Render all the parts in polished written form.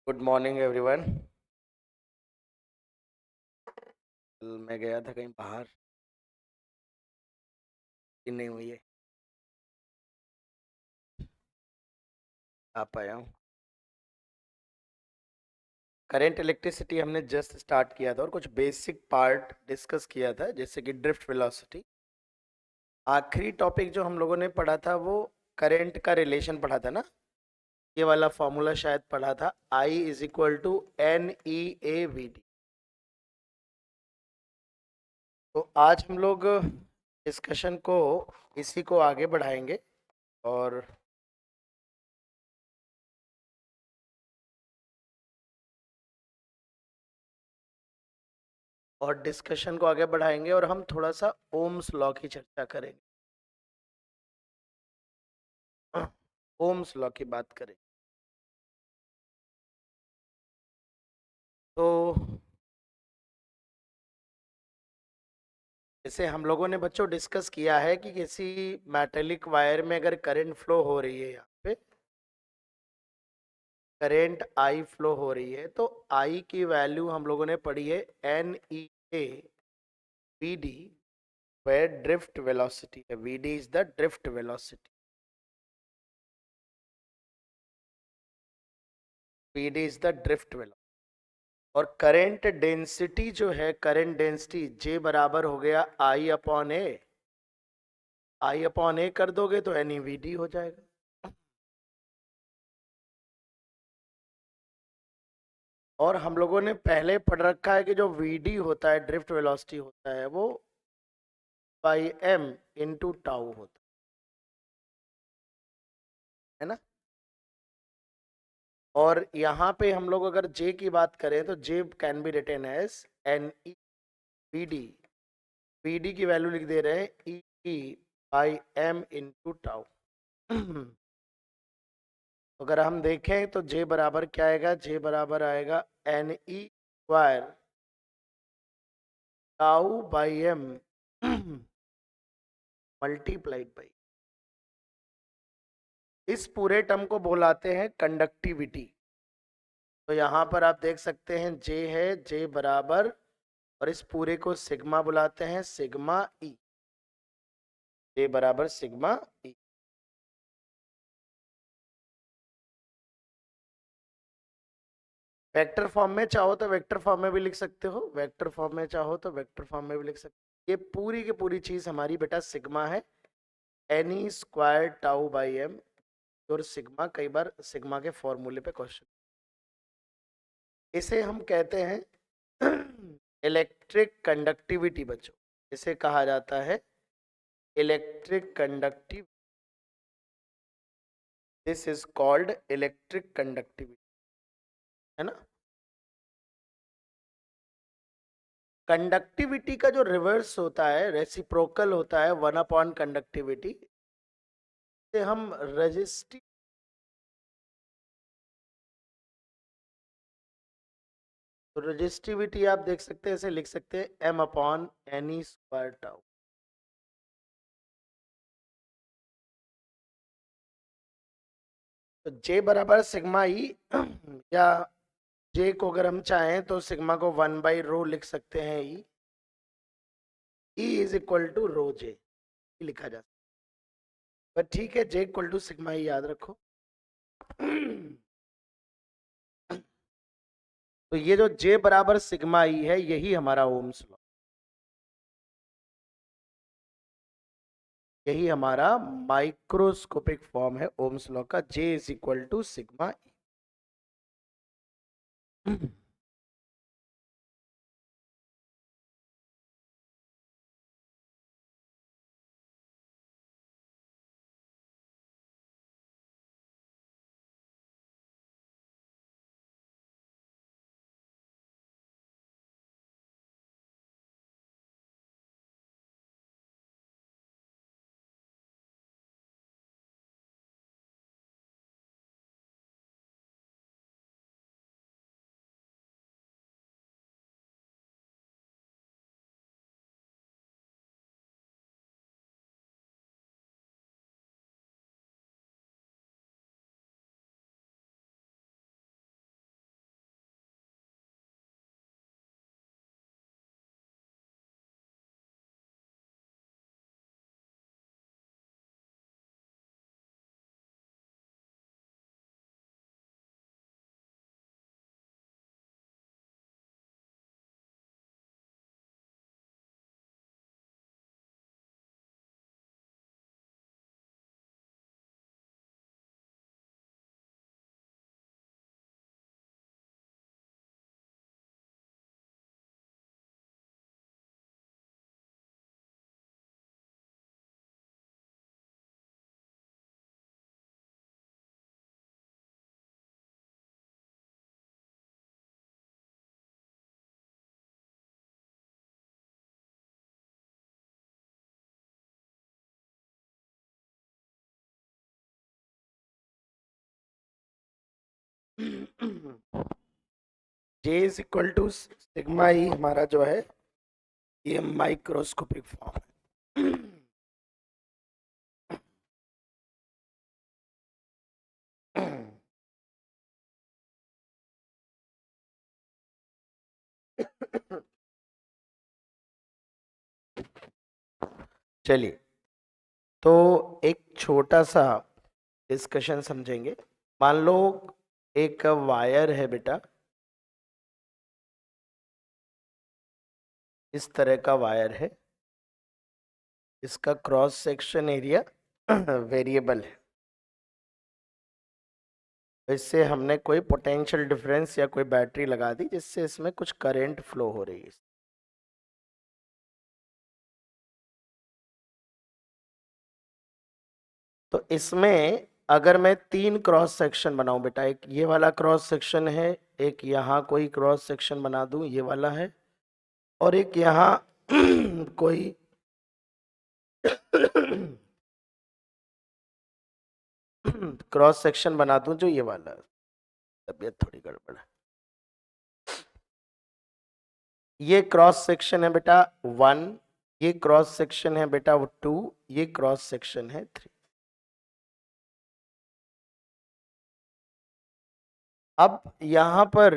Good morning everyone. कल मैं गया था कहीं बाहर, कि नहीं हुई है, आ पाया हूँ। करेंट इलेक्ट्रिसिटी हमने जस्ट स्टार्ट किया था और कुछ बेसिक पार्ट डिस्कस किया था, जैसे कि ड्रिफ्ट वेलोसिटी। आखिरी टॉपिक जो हम लोगों ने पढ़ा था वो करेंट का रिलेशन पढ़ा था ना। ये वाला फॉर्मूला शायद पढ़ा था, आई इज इक्वल टू NEAVD। तो आज हम लोग डिस्कशन को इसी को आगे बढ़ाएंगे और डिस्कशन को आगे बढ़ाएंगे और हम थोड़ा सा ओम्स लॉ की चर्चा करेंगे। ओम्स लॉ की बात करें तो जैसे हम लोगों ने बच्चों डिस्कस किया है कि किसी मेटेलिक वायर में अगर करंट फ्लो हो रही है, यहाँ पे करंट आई फ्लो हो रही है, तो आई की वैल्यू हम लोगों ने पढ़ी है NEAVD, where ड्रिफ्ट वेलोसिटी है। VD is the drift velocity, VD is the drift velocity. और करंट डेंसिटी जो है, करंट डेंसिटी J बराबर हो गया I/A। I/A कर दोगे तो NEVD हो जाएगा। और हम लोगों ने पहले पढ़ रखा है कि जो VD होता है, ड्रिफ्ट वेलोसिटी होता है, वो बाई M इंटू टाउ होता है ना। और यहाँ पे हम लोग अगर J की बात करें तो J can be written as NEVD। VD की वैल्यू लिख दे रहे हैं E by M into tau. अगर हम देखें तो J बराबर क्या आएगा, J बराबर आएगा NE² tau by M multiplied by, इस पूरे टर्म को बुलाते हैं कंडक्टिविटी। तो यहाँ पर आप देख सकते हैं J है, J बराबर, और इस पूरे को सिग्मा बुलाते हैं, सिग्मा E। J बराबर सिग्मा E। वेक्टर फॉर्म में चाहो तो वेक्टर फॉर्म में भी लिख सकते हो, वेक्टर फॉर्म में चाहो तो वेक्टर फॉर्म में भी लिख सकते हो। ये पूरी की पूरी चीज हमारी बेटा सिग्मा है, NE² टाउ बाई M। और सिग्मा, कई बार सिग्मा के फॉर्मूले पे क्वेश्चन, इसे हम कहते हैं इलेक्ट्रिक कंडक्टिविटी बच्चों। इसे कहा जाता है electric conductive, this is called electric conductivity, है ना। कंडक्टिविटी का जो रिवर्स होता है, रेसिप्रोकल होता है 1/कंडक्टिविटी, से हम रजिस्टिव, तो रजिस्टिविटी आप देख सकते हैं, ऐसे लिख सकते हैं M/NE² टाउ। तो J बराबर सिग्मा ई, या J को अगर हम चाहें तो सिग्मा को 1/रो लिख सकते हैं। E is equal to rho J लिखा जा सकता है, पर ठीक है, J equal to sigma E याद रखो। तो ये जो J बराबर सिग्मा ई है, यही हमारा ओम्स लॉ, यही हमारा माइक्रोस्कोपिक फॉर्म है ओम्स लॉ का, J is equal to sigma E. J is equal to sigma E हमारा जो है ये माइक्रोस्कोपिक फॉर्म है। चलिए, तो एक छोटा सा डिस्कशन समझेंगे। मान लो एक वायर है बेटा, इस तरह का वायर है, इसका क्रॉस सेक्शन एरिया वेरिएबल है। इससे हमने कोई पोटेंशियल डिफरेंस या कोई बैटरी लगा दी जिससे इसमें कुछ करंट फ्लो हो रही है। तो इसमें अगर मैं 3 क्रॉस सेक्शन बनाऊं बेटा, एक ये वाला क्रॉस सेक्शन है, एक यहाँ कोई क्रॉस सेक्शन बना दूं ये वाला है, और एक यहाँ कोई क्रॉस सेक्शन बना दूं जो ये वाला है। तबीयत थोड़ी गड़बड़ है। ये क्रॉस सेक्शन है बेटा 1, ये क्रॉस सेक्शन है बेटा 2, ये क्रॉस सेक्शन है 3। अब यहाँ पर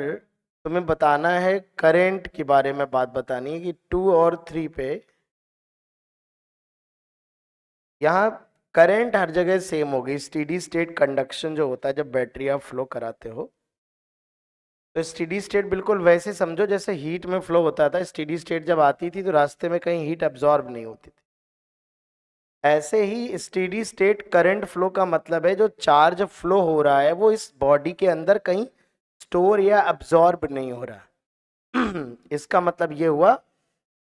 तुम्हें बताना है करंट के बारे में, बात बतानी है कि 2 और 3 पे यहाँ करंट हर जगह सेम होगी। स्टेडी स्टेट कंडक्शन जो होता है जब बैटरी आप फ्लो कराते हो, तो स्टेडी स्टेट बिल्कुल वैसे समझो जैसे हीट में फ्लो होता था। स्टेडी स्टेट जब आती थी तो रास्ते में कहीं हीट अब्जॉर्ब नहीं होती थी। ऐसे ही स्टेडी स्टेट करंट फ्लो का मतलब है जो चार्ज फ्लो हो रहा है वो इस बॉडी के अंदर कहीं स्टोर या अब्जॉर्ब नहीं हो रहा। इसका मतलब ये हुआ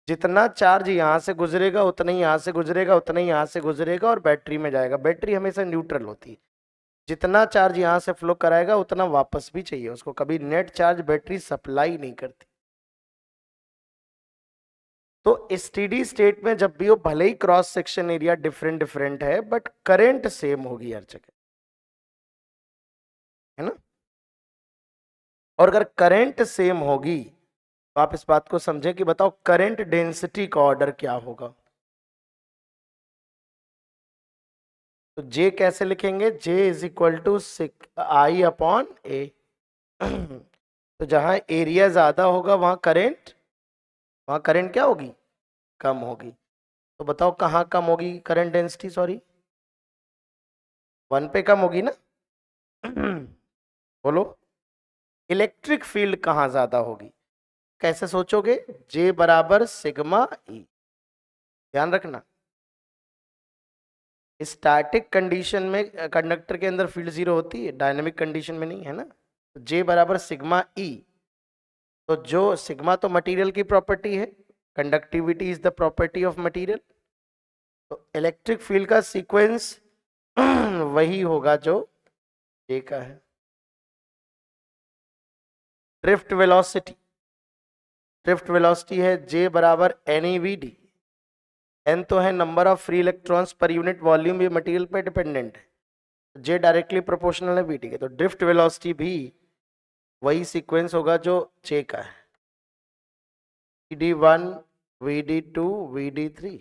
जितना चार्ज यहाँ से गुजरेगा उतना ही यहाँ से गुजरेगा, उतना ही यहाँ से गुजरेगा और बैटरी में जाएगा। बैटरी हमेशा न्यूट्रल होती है, जितना चार्ज यहाँ से फ्लो कराएगा उतना वापस भी चाहिए उसको, कभी नेट चार्ज बैटरी सप्लाई नहीं करती। तो स्टेडी स्टेट में जब भी हो, भले ही cross section area different different है बट करंट सेम होगी हर जगह, है ना। और अगर करंट सेम होगी तो आप इस बात को समझें कि बताओ करंट डेंसिटी का ऑर्डर क्या होगा। तो J कैसे लिखेंगे, J is equal to I upon A. तो जहां एरिया ज्यादा होगा वहां करंट क्या होगी, कम होगी। तो बताओ कहाँ कम होगी करंट डेंसिटी, सॉरी 1 पे कम होगी ना। बोलो इलेक्ट्रिक फील्ड कहाँ ज्यादा होगी, कैसे सोचोगे, J बराबर सिग्मा ई। ध्यान रखना स्टैटिक कंडीशन में कंडक्टर के अंदर फील्ड 0 होती है, डायनेमिक कंडीशन में नहीं, है ना। तो J बराबर सिग्मा ई। तो जो सिग्मा तो मटेरियल की प्रॉपर्टी है, conductivity is the property of material. तो इलेक्ट्रिक फील्ड का सीक्वेंस वही होगा जो J का है। ड्रिफ्ट वेलोसिटी, ड्रिफ्ट वेलोसिटी है J बराबर NeVd। एन तो है number of free electrons per unit volume, ये मटेरियल पे डिपेंडेंट है। J डायरेक्टली प्रोपोर्शनल है Vd के, तो ड्रिफ्ट वेलोसिटी भी वही सीक्वेंस होगा जो J का है, Vd1 Vd2 Vd3,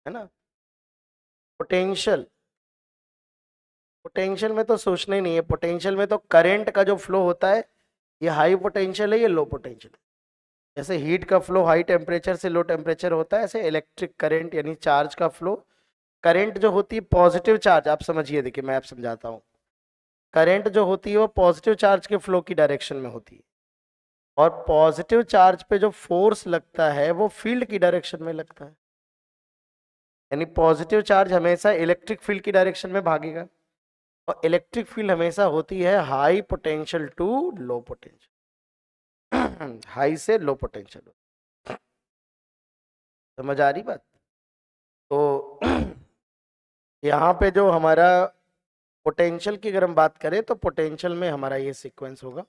है ना। पोटेंशियल, पोटेंशियल में तो सोचना ही नहीं है। पोटेंशियल में तो करंट का जो फ्लो होता है ये हाई पोटेंशियल है, ये लो पोटेंशियल है। जैसे हीट का फ्लो हाई टेम्परेचर से लो टेम्परेचर होता है, ऐसे इलेक्ट्रिक करंट यानी चार्ज का फ्लो, करंट जो होती है पॉजिटिव चार्ज, आप समझिए, देखिए मैं आप समझाता हूँ। करंट जो होती है वो पॉजिटिव चार्ज के फ्लो की डायरेक्शन में होती है, और पॉजिटिव चार्ज पे जो फोर्स लगता है वो फील्ड की डायरेक्शन में लगता है। यानी पॉजिटिव चार्ज हमेशा इलेक्ट्रिक फील्ड की डायरेक्शन में भागेगा, और इलेक्ट्रिक फील्ड हमेशा होती है high potential to low potential. High से लो पोटेंशियल। समझ आ रही बात। तो यहाँ पे जो हमारा पोटेंशियल की अगर हम बात करें तो पोटेंशियल में हमारा ये सीक्वेंस होगा,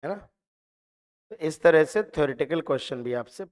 है ना। तो इस तरह से थ्योरेटिकल क्वेश्चन भी आपसे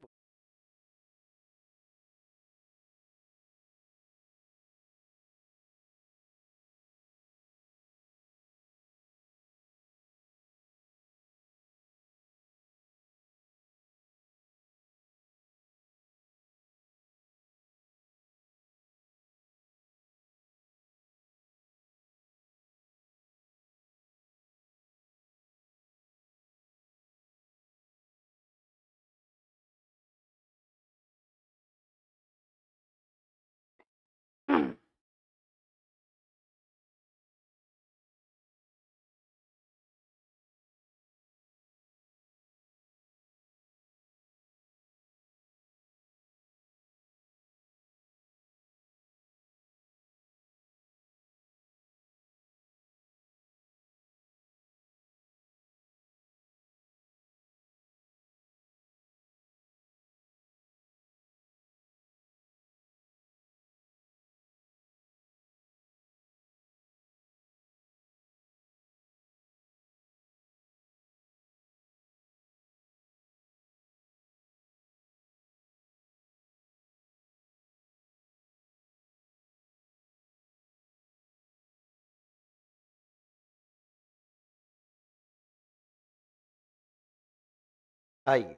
आइए,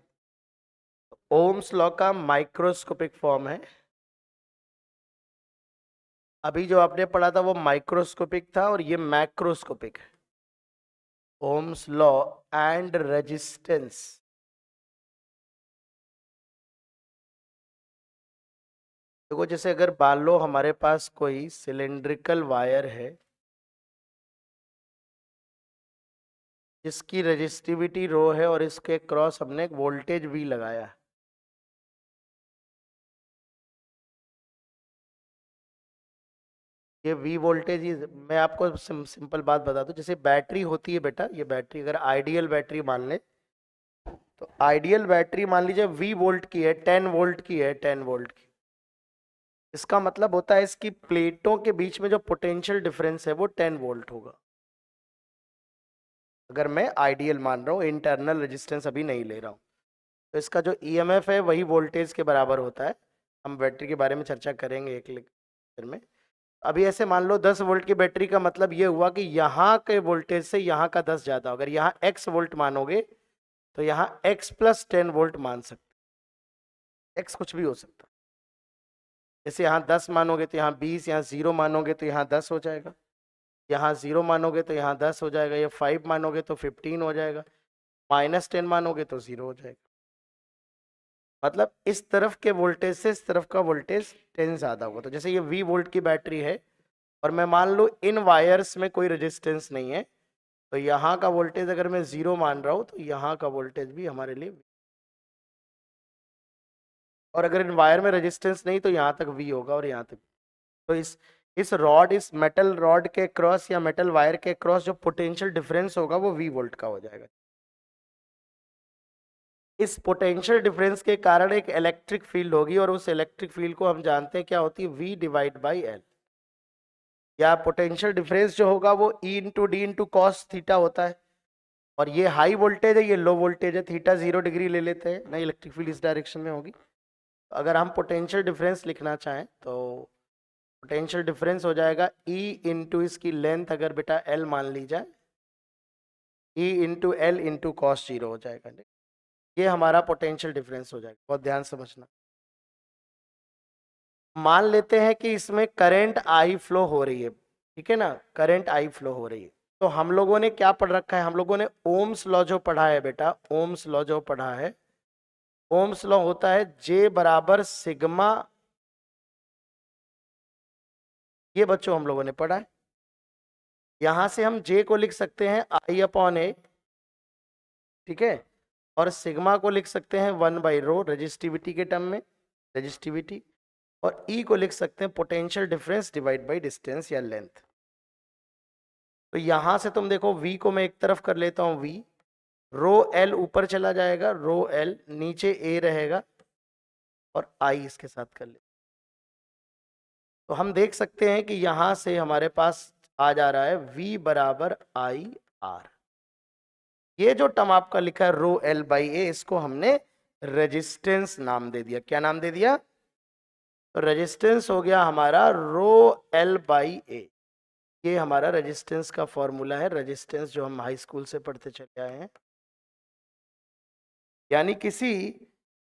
ओम्स लॉ का माइक्रोस्कोपिक फॉर्म है। अभी जो आपने पढ़ा था वो माइक्रोस्कोपिक था और ये मैक्रोस्कोपिक है। Ohm's law and resistance. देखो, जैसे अगर मान लो हमारे पास कोई सिलेंड्रिकल वायर है जिसकी रेजिस्टिविटी रो है और इसके क्रॉस हमने एक वोल्टेज वी लगाया है। ये वी वोल्टेज ही, मैं आपको सिंपल बात बता दूं, जैसे बैटरी होती है बेटा, ये बैटरी अगर आइडियल बैटरी मान ले तो आइडियल बैटरी मान लीजिए वी वोल्ट की है, 10 वोल्ट की है, 10 वोल्ट की। इसका मतलब होता है इसकी प्लेटों के बीच में जो पोटेंशियल डिफरेंस है वो 10 वोल्ट होगा, अगर मैं आइडियल मान रहा हूँ, इंटरनल रेजिस्टेंस अभी नहीं ले रहा हूँ। तो इसका जो ईएमएफ है वही वोल्टेज के बराबर होता है। हम बैटरी के बारे में चर्चा करेंगे एक लेक्चर में। अभी ऐसे मान लो 10 वोल्ट की बैटरी का मतलब ये हुआ कि यहाँ के वोल्टेज से यहाँ का 10 ज्यादा। अगर यहाँ x वोल्ट मानोगे तो यहाँ x प्लस 10 वोल्ट मान सकते, x कुछ भी हो सकता है। जैसे यहाँ 10 मानोगे तो यहाँ 20, यहाँ 0 मानोगे तो यहाँ 10 हो जाएगा, यहाँ 0 मानोगे तो यहाँ 10 हो जाएगा, ये 5 मानोगे तो 15 हो जाएगा, -10 मानोगे तो 0 हो जाएगा। मतलब इस तरफ के वोल्टेज से इस तरफ का वोल्टेज 10 ज्यादा होगा। तो जैसे ये V वोल्ट की बैटरी है और मैं मान लो इन वायर्स में कोई रेजिस्टेंस नहीं है, तो यहाँ का वोल्टेज अगर मैं 0 मान रहा हूँ तो यहाँ का वोल्टेज भी हमारे लिए, और अगर इन वायर में रेजिस्टेंस नहीं तो यहाँ तक V होगा और यहाँ तक। तो इस मेटल रॉड के क्रॉस या मेटल वायर के क्रॉस जो पोटेंशियल डिफरेंस होगा वो V वोल्ट का हो जाएगा। इस पोटेंशियल डिफरेंस के कारण एक इलेक्ट्रिक फील्ड होगी और उस इलेक्ट्रिक फील्ड को हम जानते हैं क्या होती है, V डिवाइड बाई एल। या पोटेंशियल डिफरेंस जो होगा वो E into D into cos theta होता है। और ये हाई वोल्टेज है, ये लो वोल्टेज है, थीटा 0 डिग्री ले लेते हैं ना, इलेक्ट्रिक फील्ड इस डायरेक्शन में होगी। अगर हम पोटेंशियल डिफरेंस लिखना चाहें तो पोटेंशियल डिफरेंस हो जाएगा E इंटू इसकी लेंथ अगर बेटा L मान ली जाए, E into L into cos 0 हो जाएगा। ये हमारा पोटेंशियल डिफरेंस हो जाएगा, बहुत ध्यान समझना। मान लेते हैं कि इसमें करंट आई फ्लो हो रही है, ठीक है ना, करंट आई फ्लो हो रही है। तो हम लोगों ने क्या पढ़ रखा है, हम लोगों ने ओम्स लॉ जो पढ़ा है बेटा, ओम्स लॉ जो पढ़ा है, ओम्स लॉ होता है J बराबर सिग्मा, ये बच्चों हम लोगों ने पढ़ा है। यहां से हम J को लिख सकते हैं I अपॉन ए, ठीक है, और सिग्मा को लिख सकते हैं 1/ρ रेजिस्टिविटी के टर्म में, रेजिस्टिविटी, और E को लिख सकते हैं potential difference divide by distance या लेंथ। तो यहां से तुम देखो V को मैं एक तरफ कर लेता हूं, V रो L ऊपर चला जाएगा, रो L नीचे A रहेगा और I इसके साथ कर ले। तो हम देख सकते हैं कि यहां से हमारे पास आ जा रहा है V बराबर आई आर। ये जो टर्म आपका लिखा है रो L बाई ए, इसको हमने रेजिस्टेंस नाम दे दिया। क्या नाम दे दिया? तो रेजिस्टेंस हो गया हमारा रो L बाई ए। ये हमारा रेजिस्टेंस का फॉर्मूला है, रेजिस्टेंस जो हम हाई स्कूल से पढ़ते चले आए हैं। यानी किसी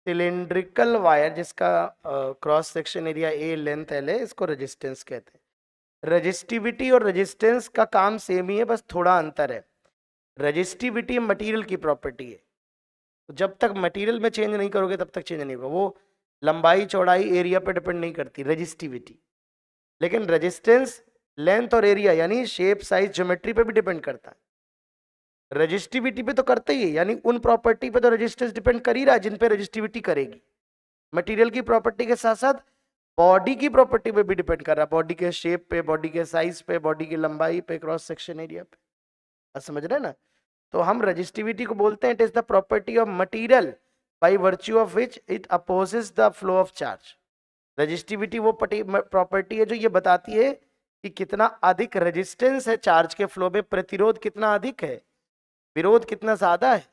सिलिंड्रिकल वायर जिसका cross section area A, length L है, इसको रेजिस्टेंस कहते हैं। रेजिस्टिविटी और रेजिस्टेंस का काम सेम ही है, बस थोड़ा अंतर है। रेजिस्टिविटी मटेरियल की प्रॉपर्टी है, तो जब तक मटेरियल में चेंज नहीं करोगे तब तक चेंज नहीं होगा। वो लंबाई चौड़ाई एरिया पे डिपेंड नहीं करती रेजिस्टिविटी, लेकिन रेजिस्टेंस लेंथ और एरिया यानी शेप साइज ज्योमेट्री पे भी डिपेंड करता है। रेजिस्टिविटी पे तो करते ही है, यानी उन प्रॉपर्टी पे तो रेजिस्टेंस डिपेंड कर ही रहा है जिन पे रेजिस्टिविटी करेगी। मटेरियल की प्रॉपर्टी के साथ साथ बॉडी की प्रॉपर्टी पे भी डिपेंड कर रहा है, बॉडी के शेप पे, बॉडी के साइज पे, बॉडी की लंबाई पे, क्रॉस सेक्शन एरिया पे। आप समझ रहे हैं ना? तो हम रेजिस्टिविटी को बोलते हैं it is the property of material by virtue of which it opposes the flow of charge. Resistivity वो प्रॉपर्टी है जो ये बताती है कि कितना अधिक रेजिस्टेंस है चार्ज के फ्लो में, प्रतिरोध कितना अधिक है, विरोध कितना ज्यादा है।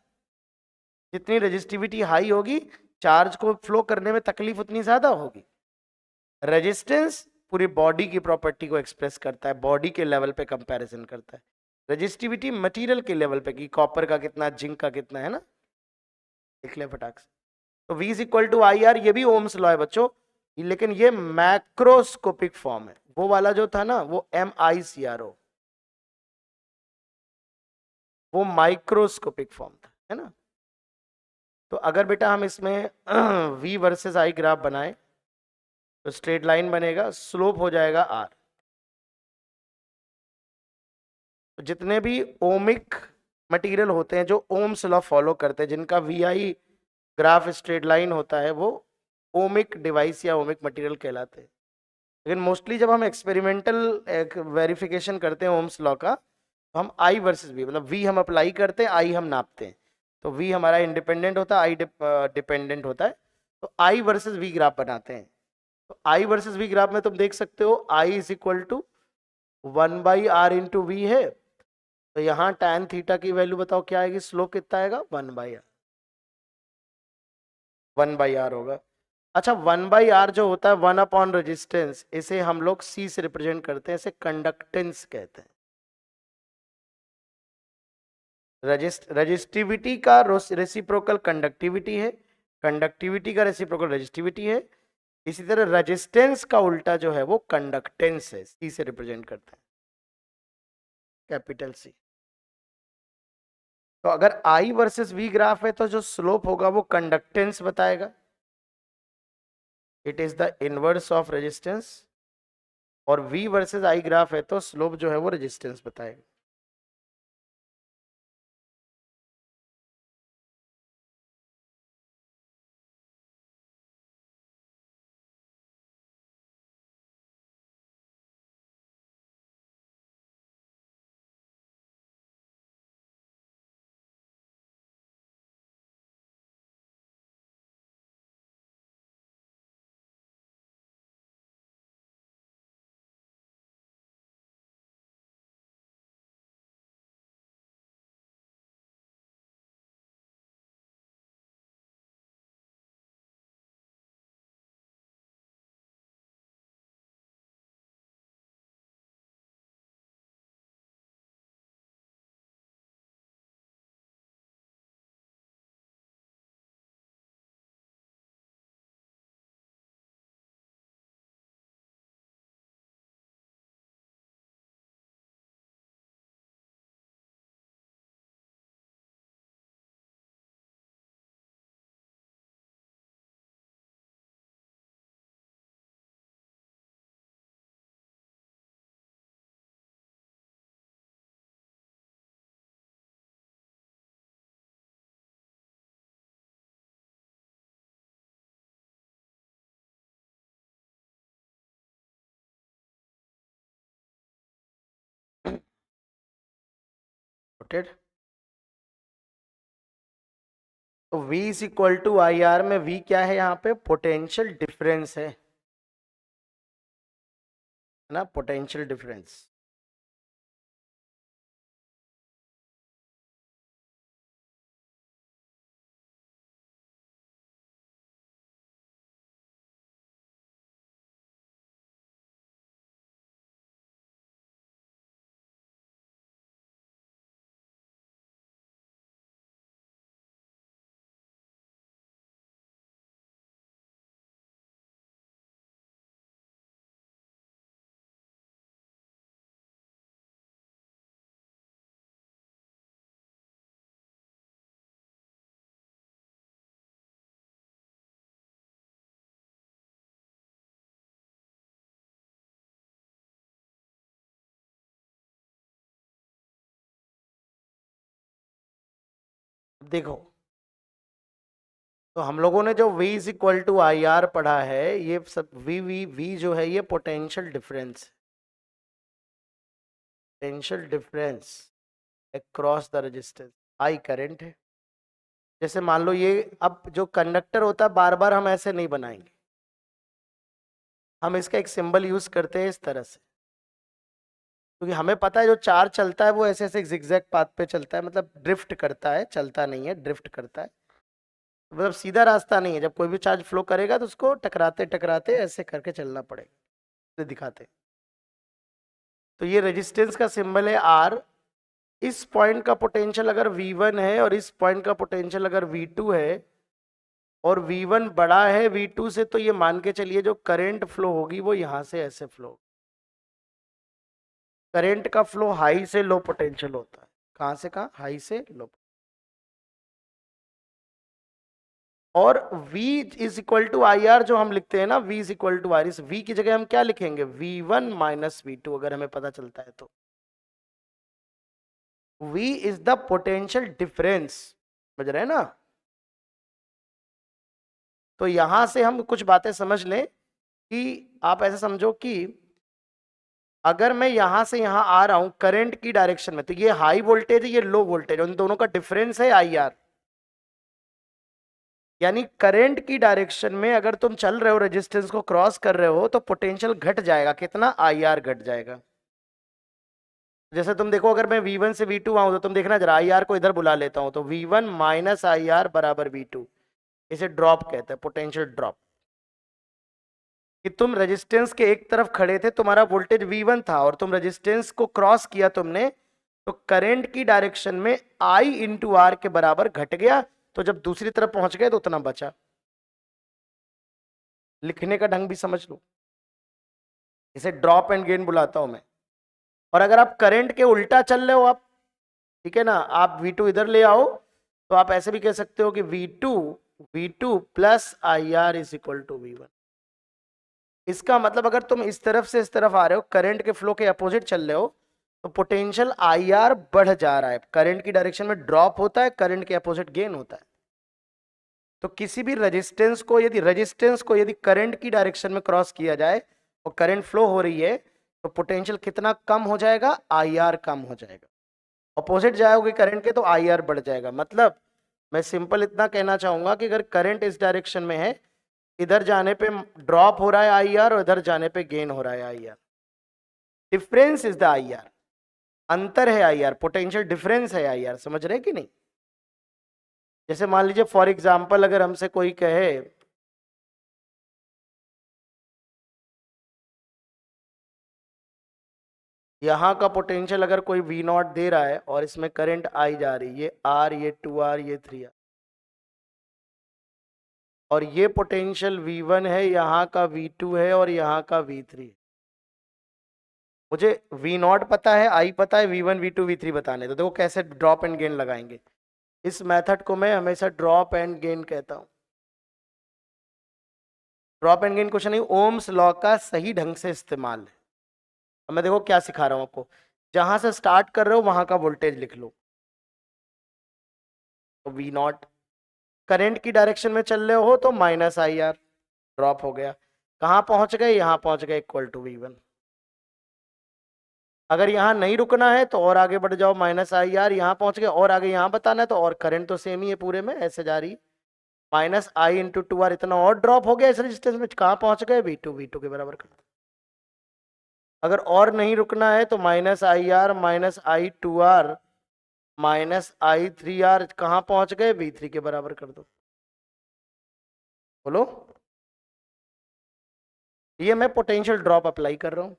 जितनी रेजिस्टिविटी हाई होगी चार्ज को फ्लो करने में तकलीफ उतनी ज्यादा होगी। रेजिस्टेंस पूरी बॉडी की प्रॉपर्टी को एक्सप्रेस करता है, बॉडी के लेवल पे कंपैरिजन करता है। रेजिस्टिविटी मटेरियल के लेवल पे कि कॉपर का कितना, जिंक का कितना, है ना। लिख ले फटाक से। तो V is equal to I R, ये भी ओम्स लॉ है बच्चों, लेकिन ये मैक्रोस्कोपिक फॉर्म है। वो वाला जो था ना वो MICRO, वो माइक्रोस्कोपिक फॉर्म था, है ना। तो अगर बेटा हम इसमें V वर्सेस I ग्राफ बनाए तो स्ट्रेट लाइन बनेगा, स्लोप हो जाएगा R। तो जितने भी ओमिक मटेरियल होते हैं जो ओम्स लॉ फॉलो करते हैं, जिनका VI ग्राफ स्ट्रेट लाइन होता है, वो ओमिक डिवाइस या ओमिक मटेरियल कहलाते हैं। लेकिन मोस्टली जब हम एक्सपेरिमेंटल वेरिफिकेशन करते हैं ओम्स लॉ का, तो हम आई वर्सेस वी, मतलब वी हम अप्लाई करते हैं, आई हम नापते हैं। तो वी हमारा इंडिपेंडेंट होता है, आई डिपेंडेंट होता है। तो आई वर्सेस वी ग्राफ बनाते हैं। तो आई वर्सेस वी ग्राफ में तुम देख सकते हो I is equal to 1/r into V है। तो यहाँ tan थीटा की वैल्यू बताओ क्या आएगी, स्लोप कितना आएगा, 1/r, 1/r होगा। अच्छा 1/r जो होता है 1/रेजिस्टेंस, इसे हम लोग C से रिप्रेजेंट करते हैं, इसे कंडक्टेंस कहते हैं। रजिस्टिविटी का रेसिप्रोकल कंडक्टिविटी है, कंडक्टिविटी का रेसिप्रोकल रजिस्टिविटी है। इसी तरह रेजिस्टेंस का उल्टा जो है वो कंडक्टेंस है, C से रिप्रेजेंट करते हैं, कैपिटल C। तो अगर I वर्सेस V ग्राफ है तो जो स्लोप होगा वो कंडक्टेंस बताएगा, it is the inverse of resistance. और V वर्सेस I ग्राफ है तो स्लोप जो है वो रेजिस्टेंस बताएगा। नोटेड। तो V is equal to I R में V क्या है, यहाँ पे पोटेंशियल डिफरेंस है ना, पोटेंशियल डिफरेंस। देखो, तो हम लोगों ने जो V is equal to I R पढ़ा है, ये सब V जो है ये potential difference, potential difference across the resistance, I current है। जैसे मान लो ये, अब जो कंडक्टर होता है बार बार हम ऐसे नहीं बनाएंगे, हम इसका एक सिंबल यूज करते हैं इस तरह से, क्योंकि हमें पता है जो चार्ज चलता है वो ऐसे ऐसे जिगजैग पाथ पे चलता है, मतलब ड्रिफ्ट करता है, चलता नहीं है, ड्रिफ्ट करता है। मतलब सीधा रास्ता नहीं है, जब कोई भी चार्ज फ्लो करेगा तो उसको टकराते टकराते ऐसे करके चलना पड़ेगा, तो दिखाते। तो ये रेजिस्टेंस का सिंबल है R, इस पॉइंट का पोटेंशियल अगर V1 है और इस पॉइंट का पोटेंशियल अगर V2 है और V1 बड़ा है V2 से, तो ये मान के चलिए जो करंट फ्लो होगी वो यहां से ऐसे फ्लो, करंट का फ्लो हाई से लो पोटेंशियल होता है। कहां से कहां? हाई से लो। और V is equal to I R जो हम लिखते हैं ना, V is equal to R, इस V की जगह हम क्या लिखेंगे? V1 माइनस V2, अगर हमें पता चलता है तो। V is the potential difference, समझ रहे हैं ना? तो यहां से हम कुछ बातें समझ लें कि आप ऐसे समझो कि अगर मैं यहां से यहां आ रहा हूं करंट की डायरेक्शन में, तो ये हाई वोल्टेज है, ये लो वोल्टेज, उन दोनों का डिफरेंस है आई आर। यानी करंट की डायरेक्शन में अगर तुम चल रहे हो, रेजिस्टेंस को क्रॉस कर रहे हो, तो पोटेंशियल घट जाएगा। कितना? आई आर घट जाएगा। जैसे तुम देखो, अगर मैं V1 से V2 आऊं तो तुम देखना जरा, आई आर को इधर बुला लेता हूं, तो V1 माइनस आई आर बराबर V2। इसे ड्रॉप कहते हैं, पोटेंशियल ड्रॉप। कि तुम रेजिस्टेंस के एक तरफ खड़े थे, तुम्हारा वोल्टेज V1 था और तुम रेजिस्टेंस को क्रॉस किया तुमने, तो करंट की डायरेक्शन में I इंटू आर के बराबर घट गया। तो जब दूसरी तरफ पहुंच गए तो उतना बचा। लिखने का ढंग भी समझ लो, इसे ड्रॉप एंड गेन बुलाता हूं मैं। और अगर आप करंट के उल्टा चल रहे हो आप, ठीक है ना, आप V2 इधर ले आओ, तो आप ऐसे भी कह सकते हो कि V2 plus I R is equal to V1। इसका मतलब अगर तुम इस तरफ से इस तरफ आ रहे हो, करंट के फ्लो के अपोजिट चल रहे हो, तो पोटेंशियल आई आर बढ़ जा रहा है। करंट की डायरेक्शन में ड्रॉप होता है, करंट के अपोजिट गेन होता है। तो किसी भी रेजिस्टेंस को यदि करंट की डायरेक्शन में क्रॉस किया जाए और करंट फ्लो हो रही है, तो पोटेंशियल कितना कम हो जाएगा? आई आर कम हो जाएगा। अपोजिट जाओगे करंट के तो आई आर बढ़ जाएगा। मतलब मैं सिंपल इतना कहना चाहूंगा कि अगर करंट इस डायरेक्शन में है, इधर जाने पे ड्रॉप हो रहा है आई आर और इधर जाने पे गेन हो रहा है I R. Difference is the I R, अंतर है आई आर, पोटेंशियल डिफरेंस है आई आर। समझ रहे कि नहीं? जैसे मान लीजिए फॉर एग्जाम्पल, अगर हमसे कोई कहे यहां का पोटेंशियल अगर कोई V नॉट दे रहा है और इसमें करंट आई जा रही है, ये R, ये 2R, ये 3R, और ये पोटेंशियल V1 है, यहाँ का V2 है और यहाँ का V3 है। मुझे V नॉट पता है, I पता है, V1 V2 V3 बताने। तो देखो कैसे ड्रॉप एंड गेन लगाएंगे। इस मेथड को मैं हमेशा ड्रॉप एंड गेन कहता हूं। ड्रॉप एंड गेन कुछ नहीं, ओम्स लॉ का सही ढंग से इस्तेमाल है। अब मैं देखो क्या सिखा रहा हूं आपको। जहां से स्टार्ट कर रहे हो वहां का वोल्टेज लिख लो, तो V नॉट। करंट की डायरेक्शन में चल रहे हो तो माइनस आई आर, ड्रॉप हो गया। कहां पहुंच गए? यहां पहुंच गए, इक्वल टू V1। अगर यहां नहीं रुकना है तो और आगे बढ़ जाओ, माइनस आई आर, यहां पहुंच गए, और आगे यहां बताना है तो, और करंट तो सेम ही है पूरे में, ऐसे जा रही, माइनस आई इंटू 2R, इतना और ड्रॉप हो गया इस रेजिस्टेंस में। कहां पहुंच गए? V2 के बराबर कर दो। अगर और नहीं रुकना है तो minus I R, minus I 2R, minus I 3R, कहां पहुंच गए? V3 के बराबर कर दो। बोलो। ये मैं पोटेंशियल ड्रॉप अप्लाई कर रहा हूं।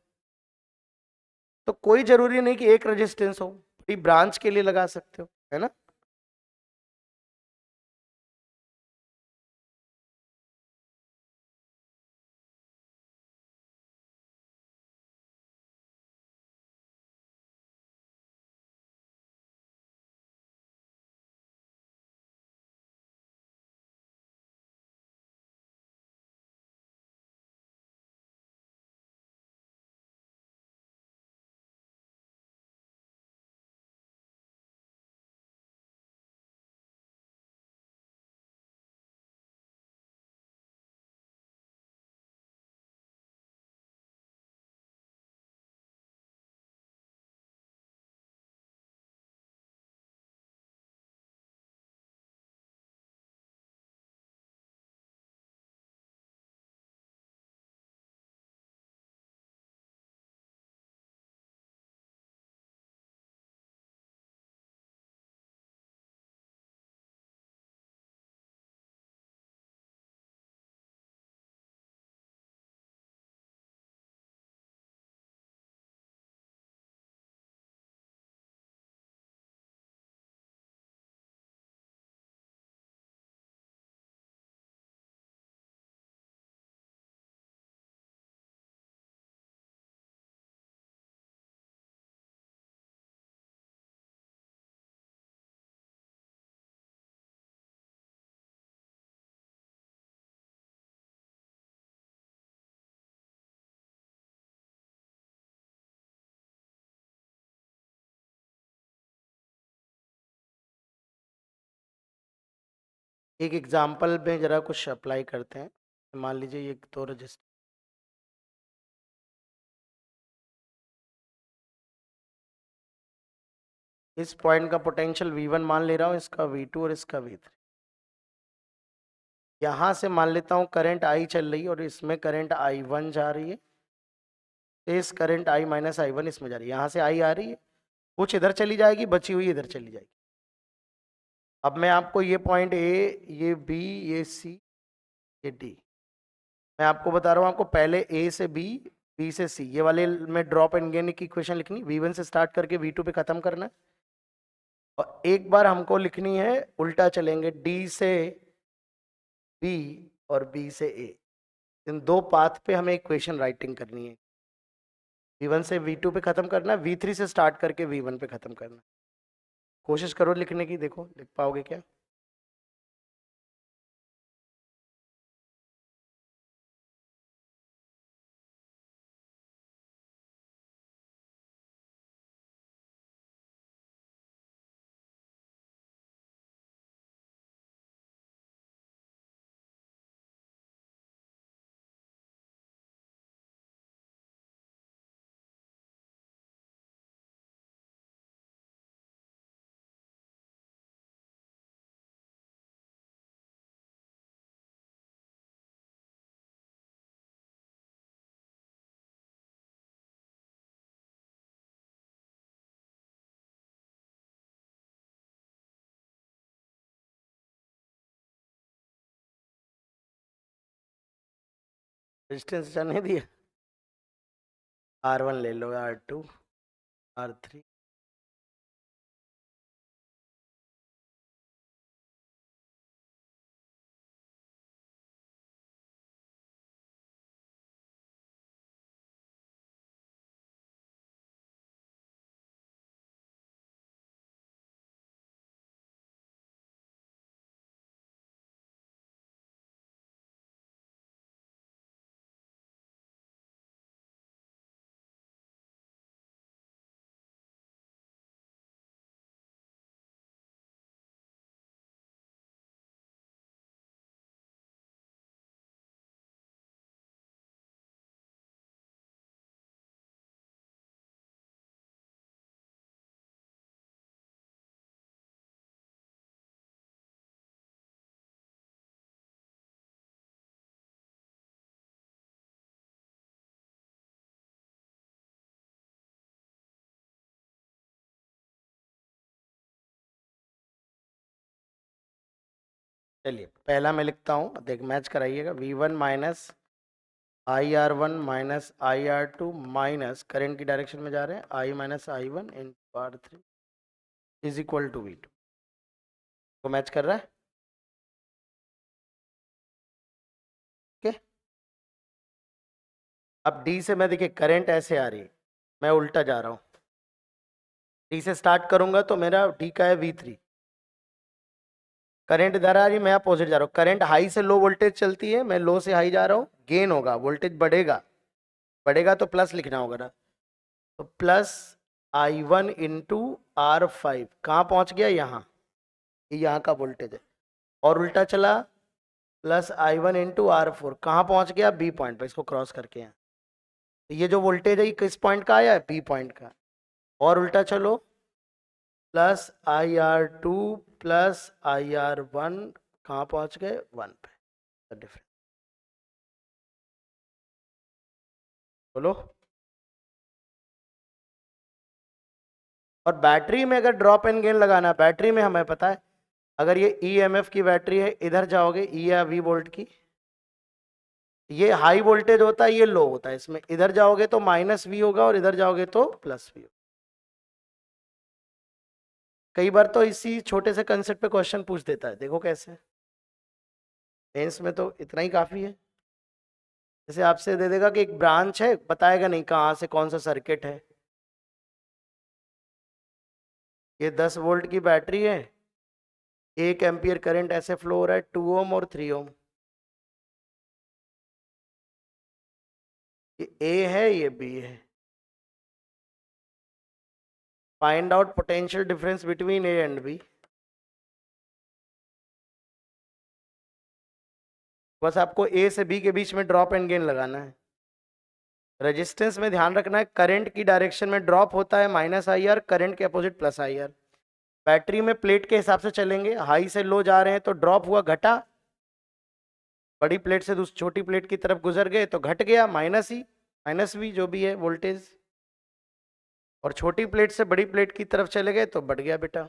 तो कोई जरूरी नहीं कि एक रेजिस्टेंस हो, पूरी ब्रांच के लिए लगा सकते हो, है ना? एक एग्जाम्पल में जरा कुछ अप्लाई करते हैं। मान लीजिए ये दो रजिस्टर, इस पॉइंट का पोटेंशियल V1 मान ले रहा हूँ, इसका V2 और इसका V3। यहाँ से मान लेता हूँ करंट I चल रही है और इसमें करंट I1 जा रही है, इस करंट I माइनस I1 इसमें जा रही है। यहाँ से I आ रही है, कुछ इधर चली जाएगी, बची हुई इधर चली जाएगी। अब मैं आपको ये पॉइंट A, ये B, ये C, ये D, मैं आपको बता रहा हूँ, आपको पहले A से B, B से C, ये वाले में ड्रॉप एंड गेन की इक्वेशन लिखनी, V1 से स्टार्ट करके V2 पे खत्म करना है। और एक बार हमको लिखनी है, उल्टा चलेंगे, D से B और B से A, इन दो पाथ पे हमें इक्वेशन राइटिंग करनी है। V1 से V2 पे खत्म करना है, V3 से स्टार्ट करके V1 पे खत्म करना है। कोशिश करो लिखने की, देखो लिख पाओगे क्या। रेजिस्टेंस जाने दिया, R1 ले लो, R2, R3, चलिए पहला मैं लिखता हूँ, देख मैच कराइएगा। V1 minus IR1 minus IR2 minus current की डायरेक्शन में जा रहे हैं I minus I1 in R3 is equal to V2 को मैच कर रहा है। ओके, अब D से मैं देखिए करंट ऐसे आ रही है, मैं उल्टा जा रहा हूँ, D से स्टार्ट करूंगा तो मेरा D का है V3, करंट इधर आ रही है, मैं अपोजिट जा रहा हूँ। करंट हाई से लो वोल्टेज चलती है, मैं लो से हाई जा रहा हूँ, गेन होगा, वोल्टेज बढ़ेगा, बढ़ेगा तो प्लस लिखना होगा ना, तो प्लस I1 इंटू R5, कहाँ पहुंच गया, यहाँ, ये यहाँ का वोल्टेज है। और उल्टा चला, प्लस I1 इंटू R4, कहाँ पहुंच गया, B पॉइंट पे, इसको क्रॉस करके यहाँ। तो ये जो वोल्टेज है ये किस पॉइंट का आया है, B पॉइंट का। और उल्टा चलो, प्लस IR2 प्लस IR1, कहाँ पहुंच गए, 1 पे, डिफरेंस, बोलो। और बैटरी में अगर ड्रॉप एंड गेन लगाना है, बैटरी में हमें पता है, अगर ये EMF की बैटरी है, इधर जाओगे E या V वोल्ट की, ये हाई वोल्टेज होता है, ये लो होता है, इसमें इधर जाओगे तो माइनस V होगा और इधर जाओगे तो प्लस V। कई बार तो इसी छोटे से कंसेप्ट पे क्वेश्चन पूछ देता है, देखो कैसे। मेंस में तो इतना ही काफी है। जैसे आपसे दे देगा कि एक ब्रांच है, बताएगा नहीं कहाँ से कौन सा सर्किट है। ये 10 वोल्ट की बैटरी है, 1 एम्पियर करंट ऐसे फ्लो हो रहा है, 2 ओम और 3 ओम। ये ए है, ये बी है। Find out potential difference between A and B. बस आपको ए से बी के बीच में ड्रॉप एंड गेन लगाना है। रेजिस्टेंस में ध्यान रखना है करंट की डायरेक्शन में ड्रॉप होता है -IR, करंट के अपोजिट +IR। बैटरी में प्लेट के हिसाब से चलेंगे, हाई से लो जा रहे हैं तो ड्रॉप हुआ, घटा, बड़ी प्लेट से छोटी प्लेट की तरफ गुजर गए तो घट गया, -V जो भी है वोल्टेज, और छोटी प्लेट से बड़ी प्लेट की तरफ चले गए तो बढ़ गया बेटा।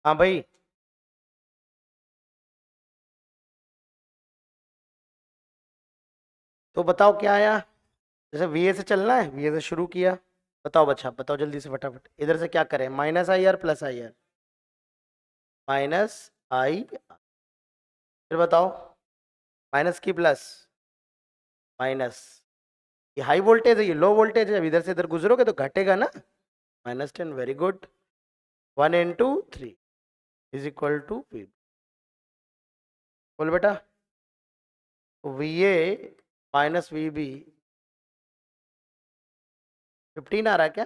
हाँ भाई, तो बताओ क्या आया। जैसे VA से चलना है, VA से शुरू किया। बताओ बच्चा, बताओ जल्दी से फटाफट, इधर से क्या करें, -IR +IR, -I, फिर बताओ, माइनस की प्लस, माइनस, ये हाई वोल्टेज है, ये लो वोल्टेज है, अब इधर से इधर गुजरोगे तो घटेगा ना, -10, वेरी गुड, 1 × 3 = V। बोल बेटा, VA -VB 15 आ रहा है क्या?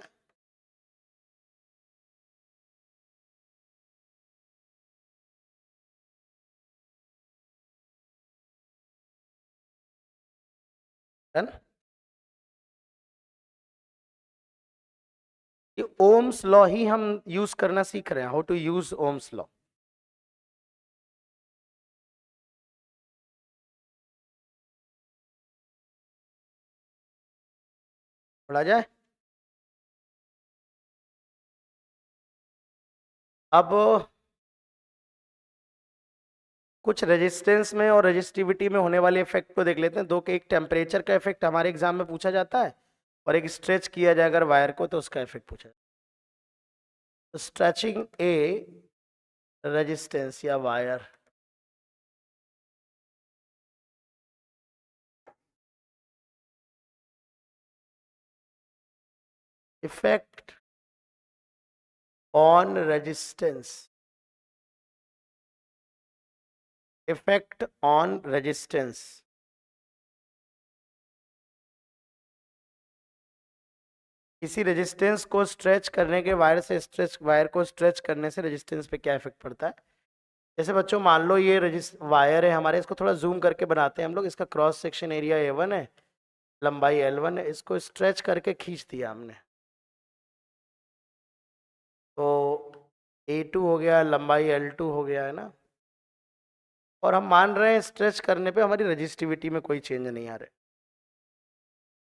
डन। ये ओम्स लॉ ही हम यूज करना सीख रहे हैं, how to use Ohm's law. पढ़ा जाए। अब कुछ रेजिस्टेंस में और रेजिस्टिविटी में होने वाले इफेक्ट को देख लेते हैं। दो के, एक टेम्परेचर का इफेक्ट हमारे एग्जाम में पूछा जाता है, और एक स्ट्रेच किया जाए अगर वायर को तो उसका इफेक्ट पूछा जाता है। तो स्ट्रेचिंग ए रेजिस्टेंस या wire, effect on resistance, effect on resistance. किसी रेजिस्टेंस को स्ट्रेच करने के, वायर को स्ट्रेच करने से रेजिस्टेंस पे क्या इफेक्ट पड़ता है। जैसे बच्चों मान लो ये वायर है हमारे, इसको थोड़ा जूम करके बनाते हैं हम लोग, इसका क्रॉस सेक्शन एरिया A1 है, लंबाई L1 है, इसको स्ट्रेच करके खींच दिया हमने, तो A2 हो गया, लंबाई L2 हो गया, है ना। और हम मान रहे हैं स्ट्रेच करने पे हमारी रजिस्टिविटी में कोई चेंज नहीं आ रहा है।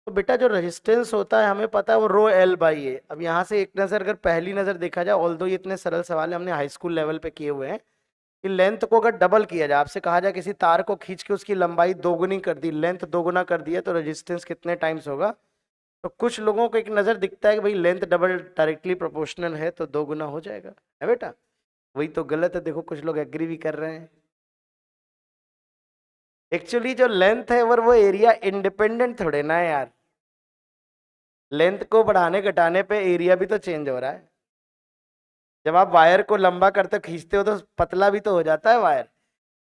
तो बेटा जो रेजिस्टेंस होता है हमें पता है वो ρL/A। अब यहाँ से एक नज़र, अगर पहली नज़र देखा जाए, ऑल्दो ये इतने सरल सवाल है हमने हाई स्कूल लेवल पे किए हुए हैं, कि लेंथ को अगर डबल किया जाए, आपसे कहा जाए किसी तार को खींच के उसकी लंबाई दोगुनी कर दी, लेंथ दोगुना कर दिया, तो रेजिस्टेंस कितने टाइम्स होगा। तो कुछ लोगों को एक नज़र दिखता है कि भाई लेंथ डबल डायरेक्टली प्रोपोर्शनल है तो दोगुना हो जाएगा, है बेटा। वही तो गलत है, देखो कुछ लोग एग्री भी कर रहे हैं। एक्चुअली जो लेंथ है वो एरिया इंडिपेंडेंट थोड़े ना है यार, लेंथ को बढ़ाने घटाने पे एरिया भी तो चेंज हो रहा है। जब आप वायर को लंबा करते खींचते हो तो पतला भी तो हो जाता है वायर,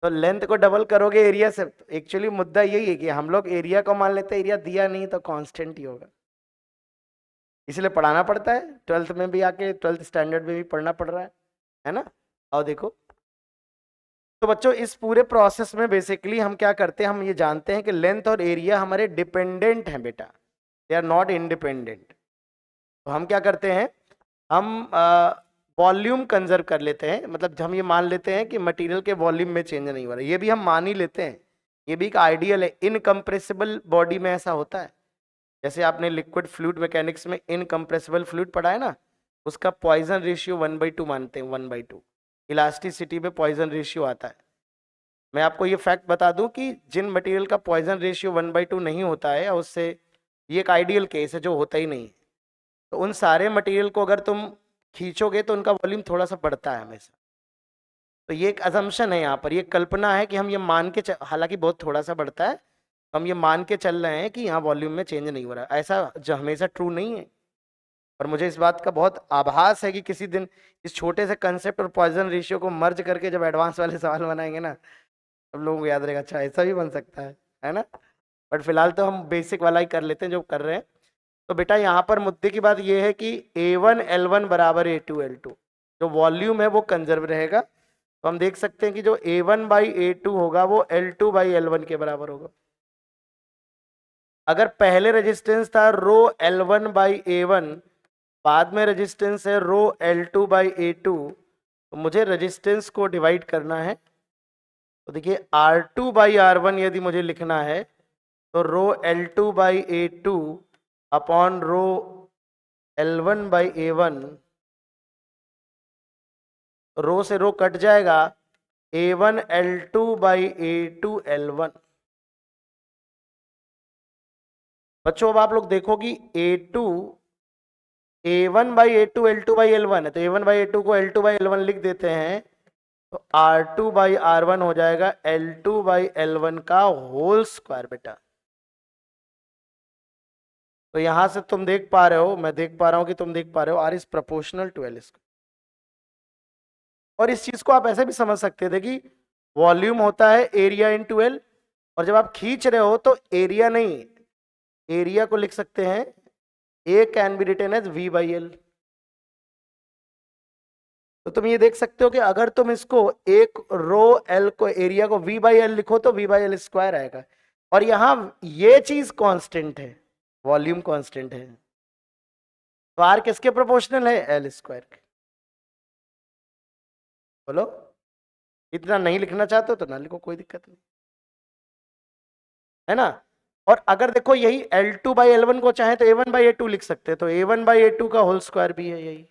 तो लेंथ को डबल करोगे एरिया से। एक्चुअली मुद्दा यही है कि हम लोग एरिया को मान लेते हैं, एरिया दिया नहीं तो कांस्टेंट ही होगा, इसलिए पढ़ाना पड़ता है। 12th में भी आके 12th स्टैंडर्ड में भी पढ़ना पड़ रहा है ना। और देखो, तो बच्चों इस पूरे प्रोसेस में बेसिकली हम क्या करते हैं, हम ये जानते हैं कि लेंथ और एरिया हमारे डिपेंडेंट हैं बेटा, दे आर नॉट इंडिपेंडेंट। तो हम क्या करते हैं, हम वॉल्यूम कंजर्व कर लेते हैं, मतलब हम ये मान लेते हैं कि मटेरियल के वॉल्यूम में चेंज नहीं हो रहा है, ये भी हम मान ही लेते हैं, ये भी एक आइडियल है। इनकम्प्रेसिबल बॉडी में ऐसा होता है, जैसे आपने लिक्विड फ्लूइड मैकेनिक्स में इनकम्प्रेसिबल फ्लूइड पढ़ा है ना, उसका पॉइजन रेशियो 1/2 मानते हैं, 1/2 इलास्टिसिटी में पॉइजन रेशियो आता है। मैं आपको ये फैक्ट बता दूं कि जिन मटेरियल का पॉइजन रेशियो 1/2 नहीं होता है, या उससे, ये एक आइडियल केस है जो होता ही नहीं है, तो उन सारे मटेरियल को अगर तुम खींचोगे तो उनका वॉल्यूम थोड़ा सा बढ़ता है हमेशा। तो ये एक अजम्पशन है यहाँ पर, ये कल्पना है कि हम ये मान के हालांकि बहुत थोड़ा सा बढ़ता है, तो हम ये मान के चल रहे हैं कि यहाँ वॉल्यूम में चेंज नहीं हो रहा है, ऐसा जो हमेशा ट्रू नहीं है। और मुझे इस बात का बहुत आभास है कि किसी दिन इस छोटे से कंसेप्ट और पॉइजन रेशियो को मर्ज करके जब एडवांस वाले सवाल बनाएंगे ना, सब लोगों को याद रहेगा, अच्छा ऐसा भी बन सकता है ना। बट फिलहाल तो हम बेसिक वाला ही कर लेते हैं जो कर रहे हैं। तो बेटा यहाँ पर मुद्दे की बात यह है कि A1L1 बराबर A2L2, जो वॉल्यूम है वो कंजर्व रहेगा। तो हम देख सकते हैं कि जो A1/A2 होगा वो L2/L1 के बराबर होगा। अगर पहले रेजिस्टेंस था रो L1/A1, बाद में रेजिस्टेंस है रो L2/A2, तो मुझे रेजिस्टेंस को डिवाइड करना है। तो देखिए R2/R1 यदि मुझे लिखना है तो रो L2/A2 अपॉन रो L1/A1, रो से रो कट जाएगा, A1L2/A2L1। बच्चों अब आप लोग देखो कि A1/A2 L2/L1 है, तो A1/A2 को L2/L1 लिख देते हैं, तो R2/R1 हो जाएगा L2/L1 का होल स्क्वायर बेटा। तो यहां से तुम देख पा रहे हो, मैं देख पा रहा हूं कि तुम देख पा रहे हो, R is proportional to L square. और इस चीज को आप ऐसे भी समझ सकते थे कि वॉल्यूम होता है एरिया इंटू एल, और जब आप खींच रहे हो तो एरिया नहीं, एरिया को लिख सकते हैं, A can be written as V/L। तो तुम ये देख सकते हो कि अगर तुम इसको एक रो एल को, एरिया को V/L लिखो तो V/L स्क्वायर आएगा, और यहां ये चीज कांस्टेंट है, वॉल्यूम कांस्टेंट है, तो आर किसके प्रोपोर्शनल है, एल स्क्वायर के। बोलो, इतना नहीं लिखना चाहते हो तो ना लिखो, कोई दिक्कत नहीं है ना। और अगर देखो यही L2/L1 को चाहे तो A1/A2 लिख सकते हैं, तो A1/A2 का होल स्क्वायर भी है यही।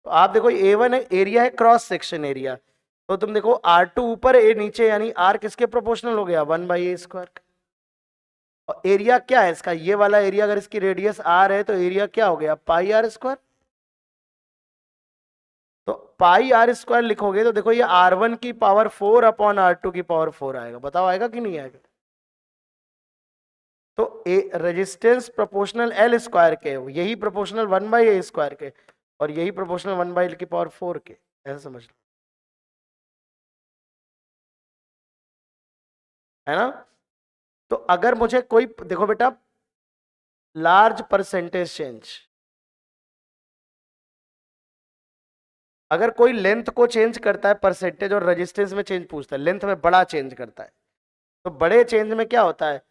तो आप देखो A1 है, एरिया है क्रॉस सेक्शन एरिया, तो तुम देखो R2 ऊपर A नीचे, यानी R किसके प्रोपोर्शनल हो गया, 1/A²। और एरिया क्या है इसका, ये वाला एरिया, अगर इसकी रेडियस R है तो एरिया क्या हो गया, πr²। तो πr² लिखोगे तो देखो ये R1 की पावर 4 अपॉन R2 की पावर 4 आएगा, बताओ आएगा कि नहीं आएगा। तो रेजिस्टेंस प्रोपोर्शनल L स्क्वायर के, यही प्रोपोर्शनल 1/A² के, और यही प्रोपोर्शनल 1/L की पावर 4 के, ऐसा समझ लो, है ना। तो अगर मुझे कोई, देखो बेटा, लार्ज परसेंटेज चेंज, अगर कोई लेंथ को चेंज करता है परसेंटेज और रेजिस्टेंस में चेंज पूछता है, लेंथ में बड़ा चेंज करता है, तो बड़े चेंज में क्या होता है,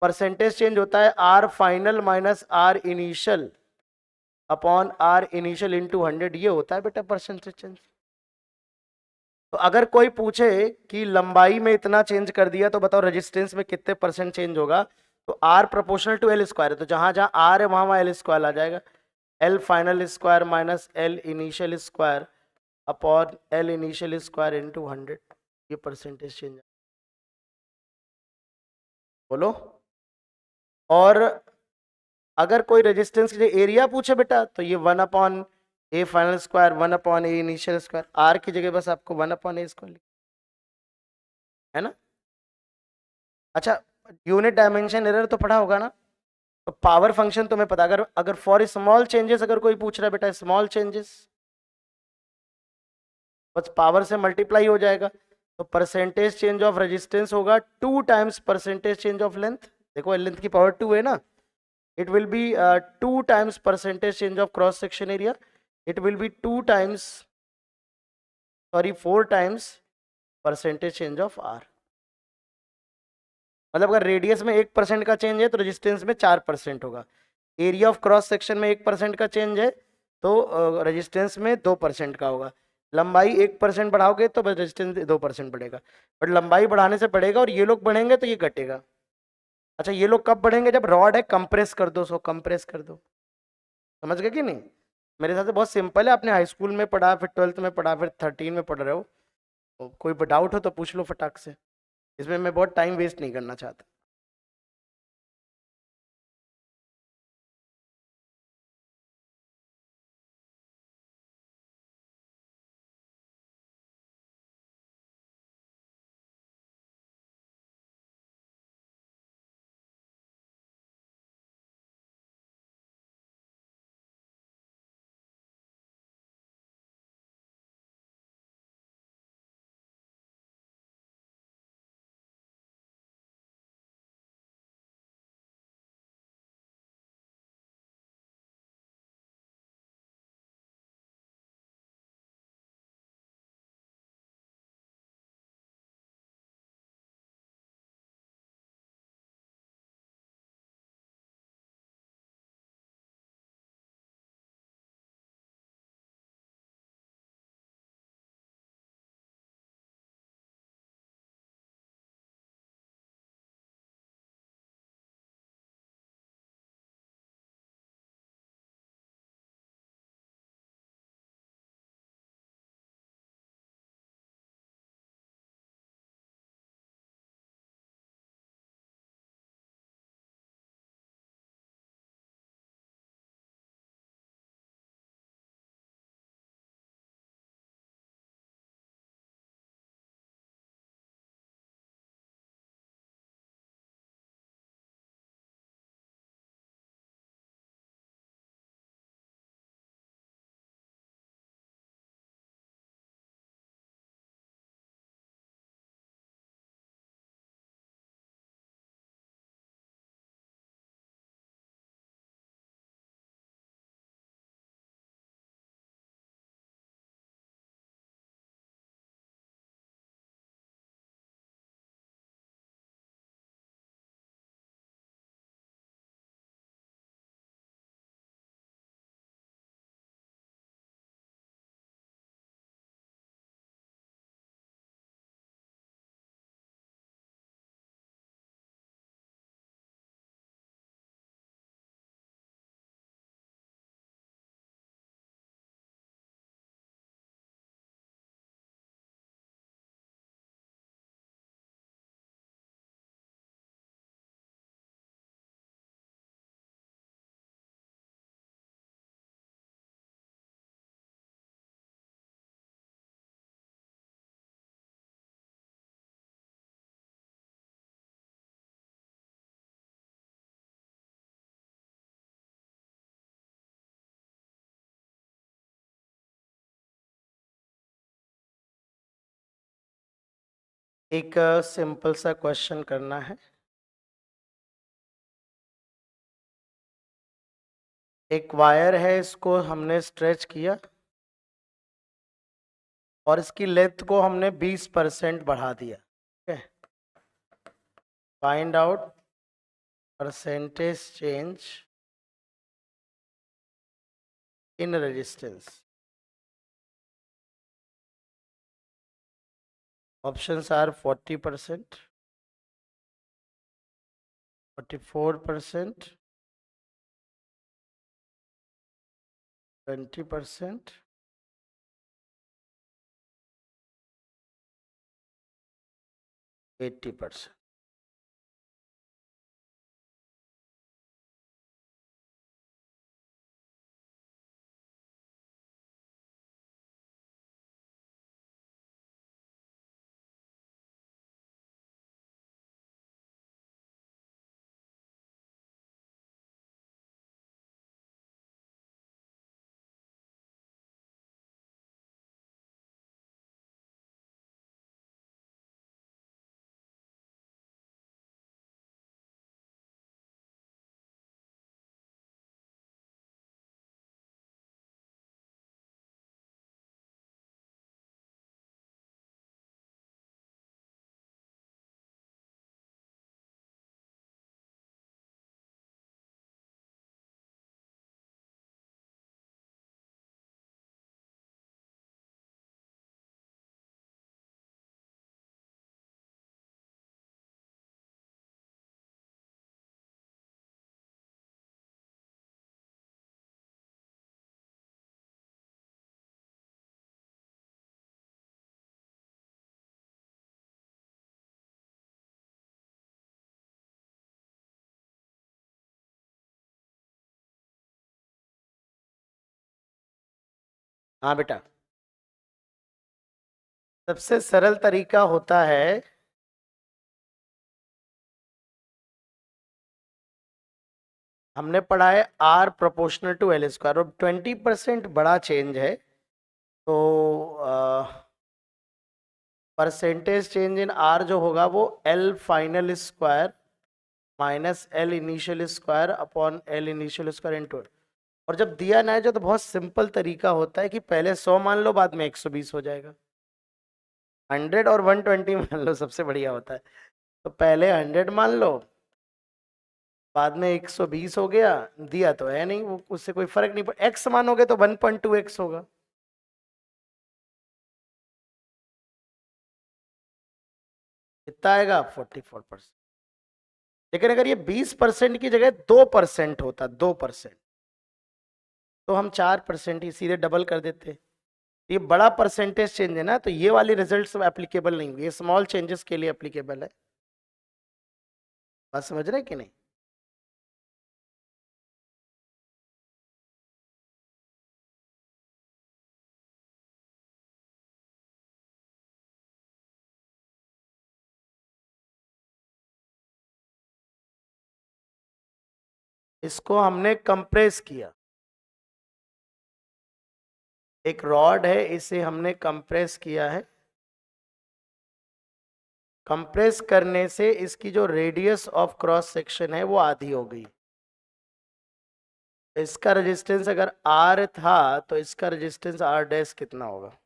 परसेंटेज चेंज होता है R final minus R initial upon R initial into 100, ये होता है बेटा परसेंटेज चेंज। तो अगर कोई पूछे कि लंबाई में इतना चेंज कर दिया तो बताओ रेजिस्टेंस में कितने परसेंट चेंज होगा, तो R proportional to L square है, तो जहां जहां R है वहां वहां L स्क्वायर आ जाएगा, L final square minus L initial square upon L initial square into 100, ये परसेंटेज चेंज। बोलो। और अगर कोई रेजिस्टेंस के एरिया पूछे बेटा तो ये 1/A final square 1/A initial square, R की जगह बस आपको 1/A स्क्वायर, है ना। अच्छा, यूनिट डायमेंशन एरर तो पढ़ा होगा ना? तो पावर फंक्शन तुम्हें पता, अगर अगर फॉर स्मॉल चेंजेस अगर कोई पूछ रहा है बेटा, स्मॉल चेंजेस बस पावर से मल्टीप्लाई हो जाएगा। तो परसेंटेज चेंज ऑफ रेजिस्टेंस होगा 2 times percentage change of length. देखो लेंथ की पावर 2 है ना, it will be 2 times percentage change of cross section area. It will be 2 times, sorry, 4 times percentage change of r। मतलब अगर radius में 1% का change है तो रेजिस्टेंस में 4% होगा। एरिया ऑफ क्रॉस सेक्शन में 1% का चेंज है तो रेजिस्टेंस में 2% का होगा। लंबाई 1% बढ़ाओगे तो रेजिस्टेंस 2% बढ़ेगा, बट लंबाई बढ़ाने से बढ़ेगा और ये लोग बढ़ेंगे तो ये घटेगा। अच्छा, ये लोग कब बढ़ेंगे? जब रॉड है कंप्रेस कर दो, सो कंप्रेस कर दो। समझ गए कि नहीं? मेरे हिसाब से बहुत सिंपल है, आपने हाई स्कूल में पढ़ा, फिर 12th में पढ़ा, फिर 13 में पढ़ रहे हो। तो कोई डाउट हो तो पूछ लो फटाक से, इसमें मैं बहुत टाइम वेस्ट नहीं करना चाहता। एक सिंपल सा क्वेश्चन करना है। एक वायर है, इसको हमने स्ट्रेच किया और इसकी लेंथ को हमने 20% बढ़ा दिया। ठीक है, find out percentage change in resistance. Options are 40%, 44%, 20%, 80%। हाँ बेटा, सबसे सरल तरीका होता है हमने पढ़ा है R proportional to L square, और 20% बड़ा चेंज है, तो परसेंटेज चेंज इन आर जो होगा वो L final square minus L initial square upon L initial square into. और जब दिया ना है जो, तो बहुत सिंपल तरीका होता है कि पहले 100 मान लो, बाद में 120 हो जाएगा। 100 और 120 मान लो, सबसे बढ़िया होता है। तो पहले 100 मान लो, बाद में 120 हो गया। दिया तो है नहीं वो, उससे कोई फर्क नहीं पड़ा। एक्स मानोगे तो 1.2x होगा। कितना आएगा? 44%। लेकिन अगर ये 20% की जगह 2% होता, 2%, तो हम 4% ही सीधे डबल कर देते। ये बड़ा परसेंटेज चेंज है ना, तो ये वाली रिजल्ट्स एप्लीकेबल नहीं होंगे, ये स्मॉल चेंजेस के लिए एप्लीकेबल है। बात समझ रहे हैं कि नहीं? इसको हमने कंप्रेस किया। एक रॉड है, इसे हमने कंप्रेस किया है। कंप्रेस करने से इसकी जो रेडियस ऑफ क्रॉस सेक्शन है वो आधी हो गई। इसका रेजिस्टेंस अगर आर था, तो इसका रेजिस्टेंस आर डैश कितना होगा?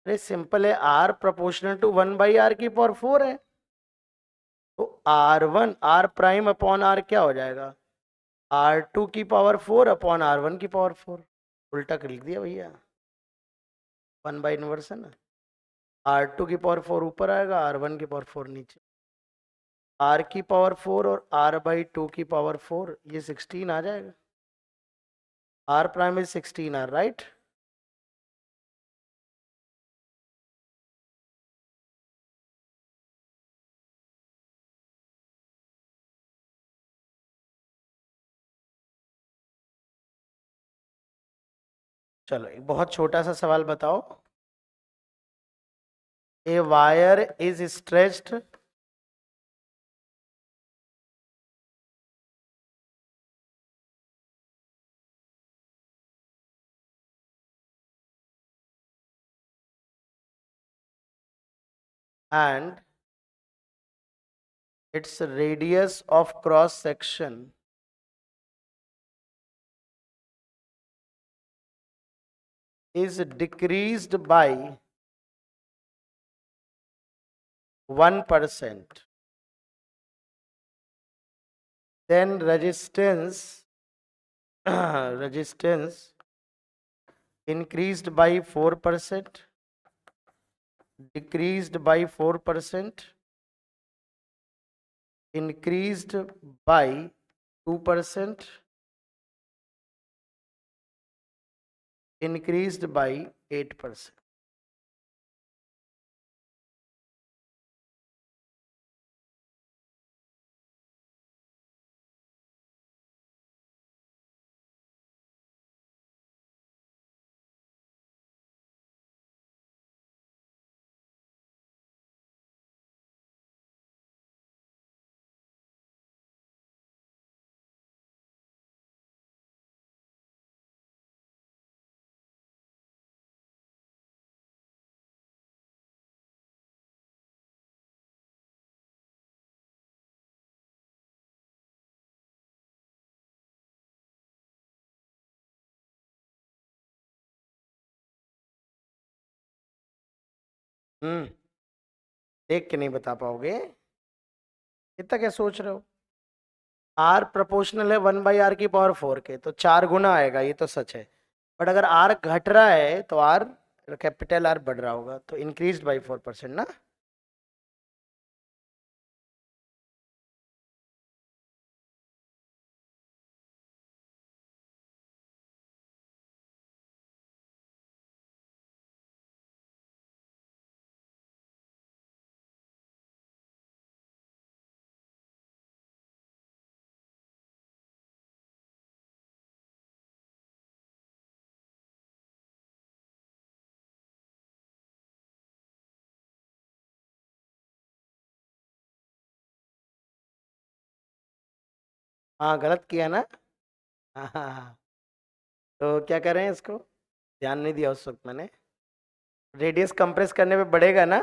अरे सिंपल है, आर प्रोपोर्शनल टू 1/r की पावर 4 है। तो आर प्राइम अपॉन आर क्या हो जाएगा? R2 की पावर 4 अपॉन R1 की पावर 4। उल्टा कर लिख दिया भैया, 1/इनवर्स है ना। R2 की पावर 4 ऊपर आएगा, R1 की पावर 4 नीचे। R की पावर 4 और R/2 की पावर 4, ये 16 आ जाएगा। R prime is 16R, right? चलो एक बहुत छोटा सा सवाल बताओ। A wire is stretched and its radius of cross section is decreased by 1%, then resistance resistance increased by 4%, decreased by 4%, increased by 2%, increased by 8%. देख के नहीं बता पाओगे, इतना क्या सोच रहे हो। आर प्रोपोर्शनल है 1/r की पावर 4 के, तो 4 गुना आएगा, ये तो सच है। बट अगर आर घट रहा है तो आर, कैपिटल आर बढ़ रहा होगा, तो इंक्रीज बाई 4% ना। हाँ गलत किया ना। हाँ हाँ हाँ। तो क्या कर रहे हैं इसको, ध्यान नहीं दिया उस वक्त मैंने। रेडियस कंप्रेस करने पे बढ़ेगा ना।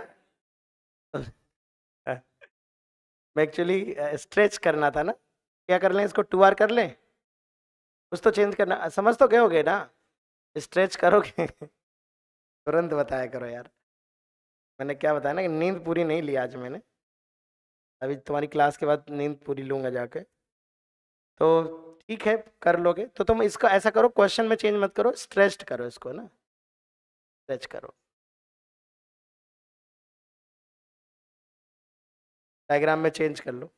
मैं एक्चुअली स्ट्रेच करना था ना। क्या कर लें इसको, 2r कर लें। कुछ तो चेंज करना, समझ तो गए होगे ना। स्ट्रेच करोगे। तुरंत बताया करो यार। मैंने क्या बताया ना कि नींद पूरी नहीं ली आज मैंने। अभी तुम्हारी क्लास के बाद नींद पूरी लूंगा जाके। तो ठीक है, कर लोगे तो तुम इसका ऐसा करो, क्वेश्चन में चेंज मत करो, स्ट्रेच्ड करो इसको ना, स्ट्रेच करो। डायग्राम में चेंज कर लो।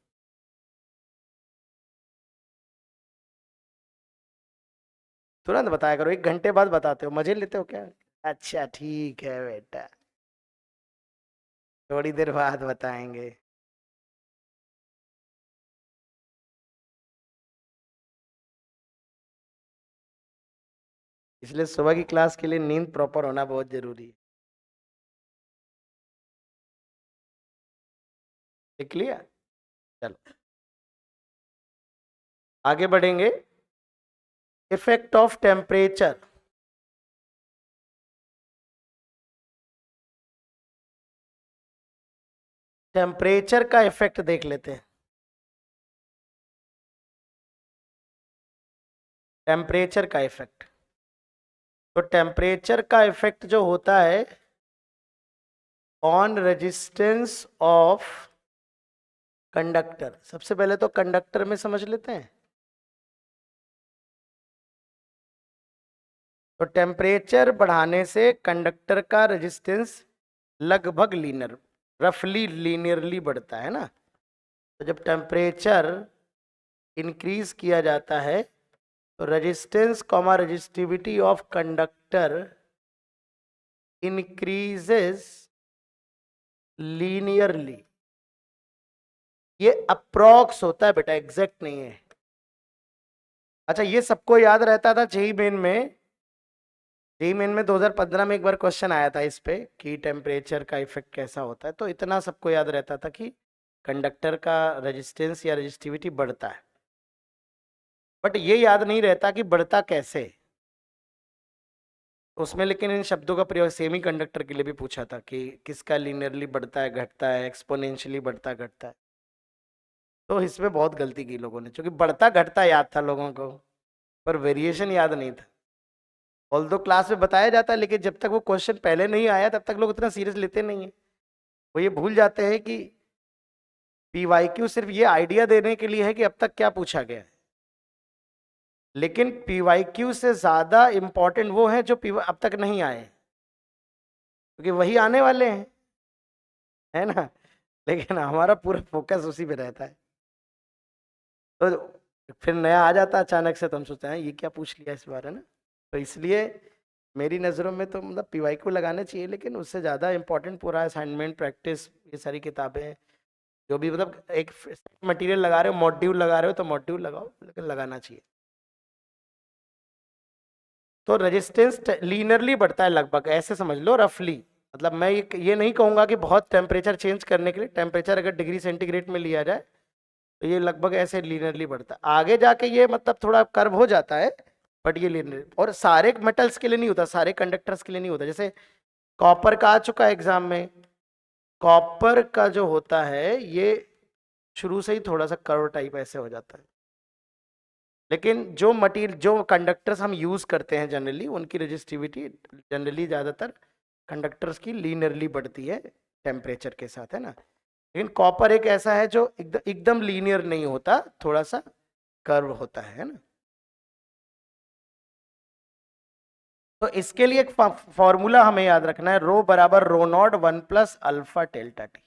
तुरंत बताया करो, 1 घंटे बाद बताते हो, मजे लेते हो क्या। अच्छा ठीक है बेटा, थोड़ी देर बाद बताएंगे। इसलिए सुबह की क्लास के लिए नींद प्रॉपर होना बहुत जरूरी है। लिख लिया। चलो आगे बढ़ेंगे। Effect of temperature. टेम्परेचर का इफेक्ट देख लेते हैं। टेम्परेचर का इफेक्ट, तो टेम्परेचर का इफेक्ट जो होता है ऑन रेजिस्टेंस ऑफ कंडक्टर, सबसे पहले तो कंडक्टर में समझ लेते हैं। तो टेम्परेचर बढ़ाने से कंडक्टर का रेजिस्टेंस लगभग लीनियर, रफली लीनियरली बढ़ता है ना। तो जब टेम्परेचर इंक्रीज किया जाता है तो resistance comma resistivity of conductor increases linearly. ये अप्रोक्स होता है बेटा, एग्जैक्ट नहीं है। अच्छा ये सबको याद रहता था जेई मेन में। जेई मेन में 2015 में एक बार क्वेश्चन आया था इस पे कि टेम्परेचर का इफेक्ट कैसा होता है, तो इतना सबको याद रहता था कि कंडक्टर का रेजिस्टेंस या रेजिस्टिविटी बढ़ता है। बट ये याद नहीं रहता कि बढ़ता कैसे। उसमें लेकिन इन शब्दों का प्रयोग सेमी कंडक्टर के लिए भी पूछा था कि किसका लीनियरली बढ़ता है घटता है, एक्सपोनेंशियली बढ़ता घटता है। तो इसमें बहुत गलती की लोगों ने, क्योंकि बढ़ता घटता याद था लोगों को, पर वेरिएशन याद नहीं था। ऑल्दो क्लास में बताया जाता है, लेकिन जब तक वो क्वेश्चन पहले नहीं आया तब तक लोग उतना सीरियस लेते नहीं है। वो ये भूल जाते हैं कि पीवाईक्यू सिर्फ ये आइडिया देने के लिए है कि अब तक क्या पूछा गया है। लेकिन पीवाईक्यू से ज्यादा इंपॉर्टेंट वो है जो अब तक नहीं आए, क्योंकि वही आने वाले हैं, है ना। लेकिन हमारा पूरा फोकस उसी पे रहता है। तो फिर नया आ जाता है अचानक से, तो हम सोचते हैं ये क्या पूछ लिया इस बार, है ना। तो इसलिए मेरी नज़रों में तो मतलब पीवाईक्यू लगाने चाहिए, लेकिन उससे ज़्यादा इंपॉर्टेंट पूरा असाइनमेंट प्रैक्टिस, ये सारी किताबें जो भी, मतलब एक मटेरियल लगा रहे हो, मॉड्यूल लगा रहे हो तो मॉड्यूल लगाओ, लेकिन लगाना चाहिए। तो रेजिस्टेंस लीनियरली बढ़ता है लगभग, ऐसे समझ लो रफली। मतलब मैं ये नहीं कहूंगा कि बहुत टेम्परेचर चेंज करने के लिए, टेम्परेचर अगर डिग्री सेंटीग्रेड में लिया जाए तो ये लगभग ऐसे लीनियरली बढ़ता है। आगे जाके ये मतलब थोड़ा कर्व हो जाता है, बट ये लीनियर, और सारे मेटल्स के लिए नहीं होता, सारे कंडक्टर्स के लिए नहीं होता। जैसे कॉपर का आ चुका है एग्जाम में, कॉपर का जो होता है ये शुरू से ही थोड़ा सा कर्व टाइप ऐसे हो जाता है। लेकिन जो मटीरियल, जो कंडक्टर्स हम यूज करते हैं जनरली, उनकी रेजिस्टिविटी जनरली ज्यादातर कंडक्टर्स की लीनियरली बढ़ती है टेम्परेचर के साथ, है ना। लेकिन कॉपर एक ऐसा है जो एकदम लीनियर नहीं होता, थोड़ा सा कर्व होता है ना। तो इसके लिए एक फॉर्मूला हमें याद रखना है, रो बराबर रो नॉट 1 + α∆t।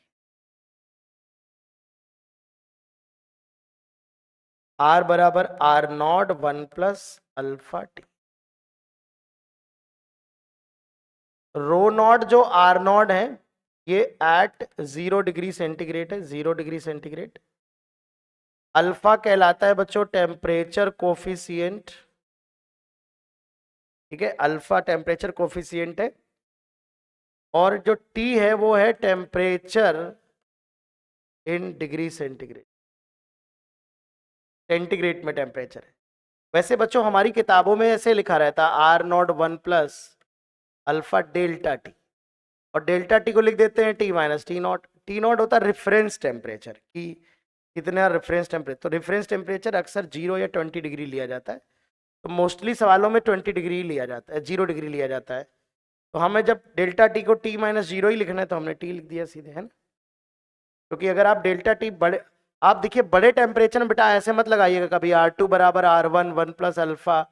आर बराबर R0 1 + α∆t। रो नॉट जो R0 है ये एट 0 डिग्री सेंटीग्रेड है, 0 डिग्री सेंटीग्रेड। अल्फा कहलाता है बच्चों टेम्परेचर कोफिशिएंट, ठीक है, अल्फा टेम्परेचर कोफिशिएंट है। और जो टी है वो है temperature in degree centigrade, centigrade में टेम्परेचर है। वैसे बच्चों हमारी किताबों में ऐसे लिखा रहता R0 1 + α∆t, और डेल्टा टी को लिख देते हैं T - T0। T0 होता है रेफरेंस टेम्परेचर की, कितना रेफरेंस टेम्परेचर। तो रेफरेंस टेम्परेचर अक्सर 0 या 20 डिग्री लिया जाता है, तो मोस्टली सवालों में 20 डिग्री लिया जाता है, 0 डिग्री लिया जाता है। तो हमें जब डेल्टा टी को T - 0 ही लिखना है तो हमने टी लिख दिया सीधे, है ना। क्योंकि अगर आप डेल्टा टी बड़े, आप देखिए बड़े टेम्परेचर में बेटा ऐसे मत लगाइएगा कभी R2 बराबर R1 1 + α,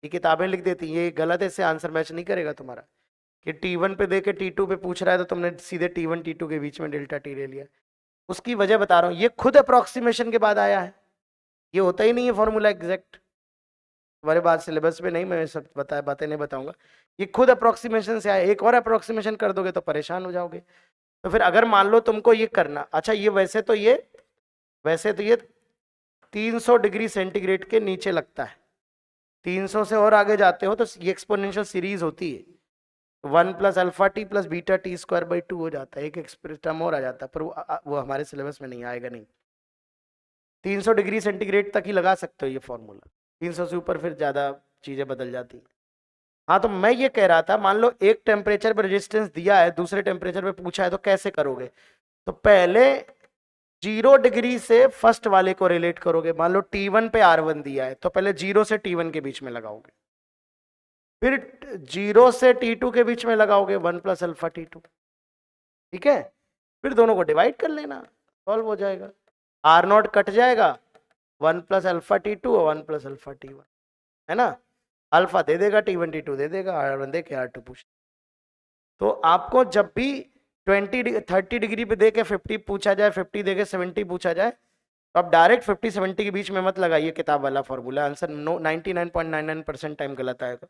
ये किताबें लिख देती हैं, ये गलत है, इससे आंसर मैच नहीं करेगा तुम्हारा। कि T1 पे दे के T2 पे पूछ रहा है तो तुमने सीधे T1 T2 के बीच में डेल्टा टी ले लिया। उसकी वजह बता रहा हूँ, ये खुद अप्रोक्सीमेशन के बाद आया है, ये होता ही नहीं है फॉर्मूला एग्जैक्ट। तुम्हारे बाद सिलेबस में नहीं, मैं सब बातें नहीं बताऊंगा, ये खुद अप्रोक्सीमेशन से आया। एक और अप्रोक्सीमेशन कर दोगे तो परेशान हो जाओगे। तो फिर अगर मान लो तुमको ये करना, अच्छा ये वैसे तो ये 300 डिग्री सेंटीग्रेड के नीचे लगता है, 300 से और आगे जाते हो तो ये एक्सपोनेंशियल सीरीज होती है, 1 + α∨βT² /2 हो जाता है, एक एक्सप्रेस टर्म और आ जाता है, पर वो हमारे सिलेबस में नहीं आएगा नहीं। 300 डिग्री सेंटीग्रेड तक ही लगा सकते हो ये फॉर्मूला, 300 से ऊपर फिर ज्यादा चीजें बदल जाती हैं। हाँ तो मैं ये कह रहा था, मान लो एक टेम्परेचर पे रेजिस्टेंस दिया है, दूसरे टेम्परेचर पे पूछा है, तो कैसे करोगे। तो पहले 0 डिग्री से फर्स्ट वाले को रिलेट करोगे। मान लो T1 पे R1 दिया है तो पहले 0 से T1 के बीच में लगाओगे, फिर 0 से T2 के बीच में लगाओगे 1 + α∨T2, ठीक है। फिर दोनों को डिवाइड कर लेना, सॉल्व हो जाएगा। R0 कट जाएगा, 1 + α∨T2 और 1 + α∨T1, है ना। अल्फा दे देगा, T1 T2 दे देगा, R1 दे के R2 पूछ। तो आपको जब भी 30 डिग्री पे दे के 50 पूछा जाए, 50 दे के 70 पूछा जाए, तो आप डायरेक्ट 50 70 के बीच में मत लगाइए किताब वाला फॉर्मूला, आंसर 99.99% टाइम गलत आएगा।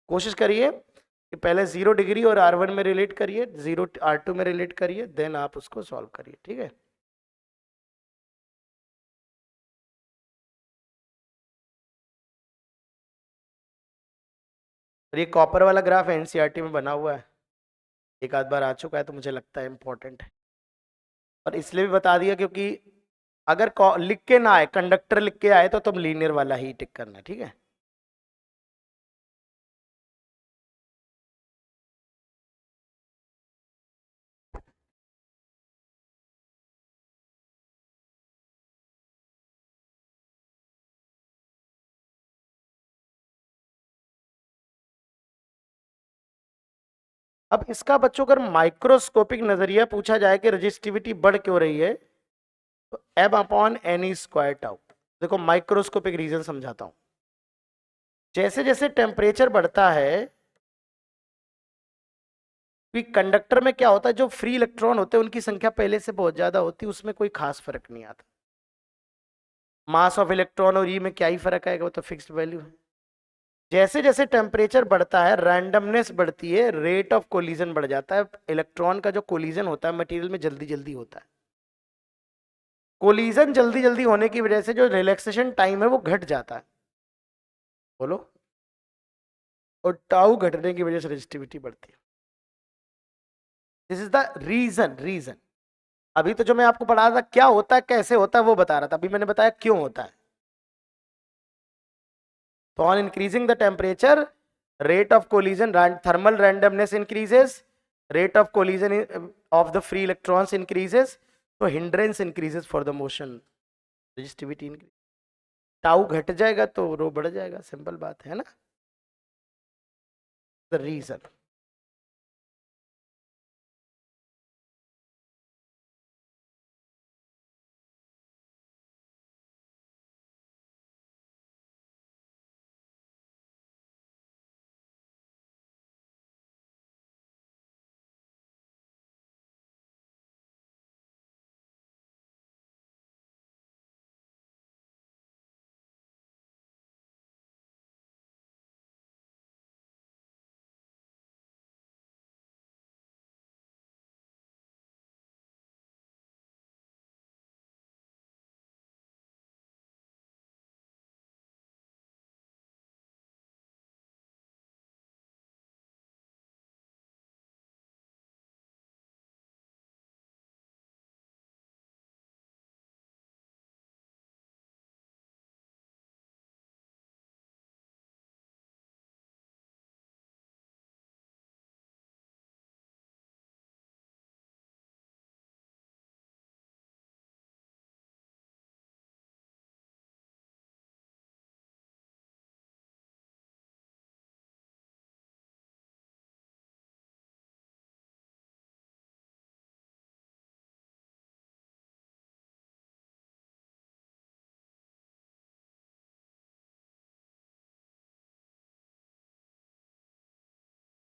कोशिश करिए कि पहले 0 डिग्री और R1 में रिलेट करिए, 0 R2 में रिलेट करिए, देन आप उसको सॉल्व करिए, ठीक है। ये कॉपर वाला ग्राफ एनसीईआरटी में बना हुआ है, एक आध बार आ चुका है, तो मुझे लगता है इंपॉर्टेंट है। और इसलिए भी बता दिया क्योंकि अगर लिख के ना आए, कंडक्टर लिख के आए, तो तुम लीनियर वाला ही टिक करना, ठीक है। अब इसका बच्चों अगर माइक्रोस्कोपिक नजरिया पूछा जाए कि रजिस्टिविटी बढ़ क्यों रही है, तो M/N² टाउ। देखो माइक्रोस्कोपिक रीजन समझाता हूं। जैसे जैसे टेम्परेचर बढ़ता है, कि कंडक्टर में क्या होता है, जो फ्री इलेक्ट्रॉन होते हैं उनकी संख्या पहले से बहुत ज्यादा होती है, उसमें कोई खास फर्क नहीं आता। मास ऑफ इलेक्ट्रॉन और ई में क्या ही फर्क आएगा, वो तो फिक्स्ड वैल्यू है। जैसे जैसे टेम्परेचर बढ़ता है, रैंडमनेस बढ़ती है, रेट ऑफ कोलिजन बढ़ जाता है। इलेक्ट्रॉन का जो कोलिजन होता है मटेरियल में जल्दी जल्दी होता है। कोलिजन जल्दी जल्दी होने की वजह से जो रिलैक्सेशन टाइम है वो घट जाता है, बोलो। और टाउ घटने की वजह से रेजिस्टिविटी बढ़ती है। This is the reason. अभी तो जो मैं आपको पढ़ा था क्या होता है कैसे होता है वो बता रहा था, अभी मैंने बताया क्यों होता है। तो on increasing the temperature, rate of collision, thermal randomness increases, rate of collision of the free electrons increases, तो hindrance increases for the motion, resistivity increase। Tau घट जाएगा तो रो बढ़ जाएगा, सिंपल बात है ना। द रीजन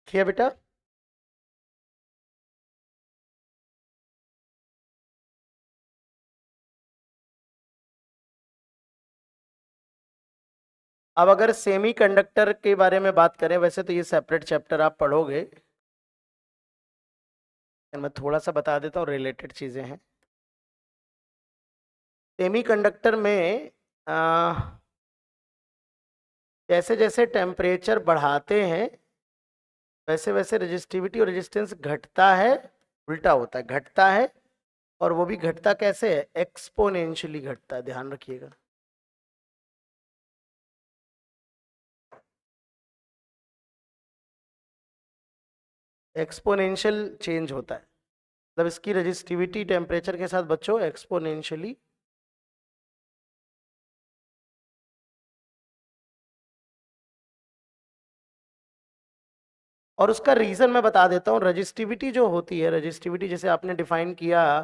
किया बेटा? अब अगर सेमी कंडक्टर के बारे में बात करें, वैसे तो ये सेपरेट चैप्टर आप पढ़ोगे, मैं थोड़ा सा बता देता हूँ, रिलेटेड चीजें हैं। सेमी कंडक्टर में जैसे जैसे टेम्परेचर बढ़ाते हैं वैसे वैसे रेजिस्टिविटी और रेजिस्टेंस घटता है, उल्टा होता है, घटता है। और वो भी घटता कैसे है? एक्सपोनेंशियली घटता है, ध्यान रखिएगा। एक्सपोनेंशियल चेंज होता है, मतलब इसकी रेजिस्टिविटी टेम्परेचर के साथ बच्चों एक्सपोनेंशियली। और उसका रीजन मैं बता देता हूँ। रजिस्टिविटी जो होती है, रजिस्टिविटी जैसे आपने डिफाइन किया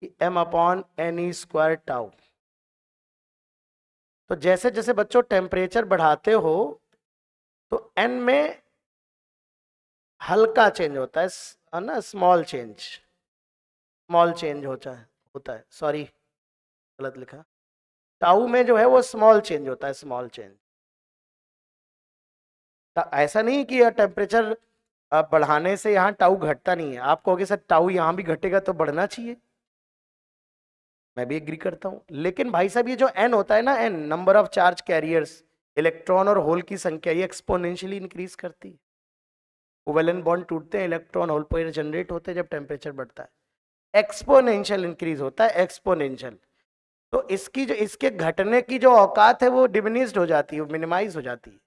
कि m/n² तो जैसे जैसे बच्चों टेम्परेचर बढ़ाते हो तो n में हल्का चेंज होता है, ना, स्मॉल चेंज होता है, सॉरी गलत लिखा। टाउ में जो है वो स्मॉल चेंज होता है, स्मॉल चेंज। ऐसा नहीं कि टेम्परेचर बढ़ाने से यहाँ टाउ घटता नहीं है। आप कहोगे सर टाउ यहाँ भी घटेगा तो बढ़ना चाहिए, मैं भी एग्री करता हूँ। लेकिन भाई साहब ये जो एन होता है ना, N number of charge carriers, electron और होल की संख्या, ये एक्सपोनेंशियली इंक्रीज करती है। कोवेलेंट बॉन्ड टूटते हैं, इलेक्ट्रॉन होल पेयर जनरेट होते हैं जब टेम्परेचर बढ़ता है। एक्सपोनेंशियल इंक्रीज होता है, एक्सपोनेंशियल। तो इसकी जो, इसके घटने की जो औकात है वो डिमिनिश्ड हो जाती है, मिनिमाइज हो जाती है।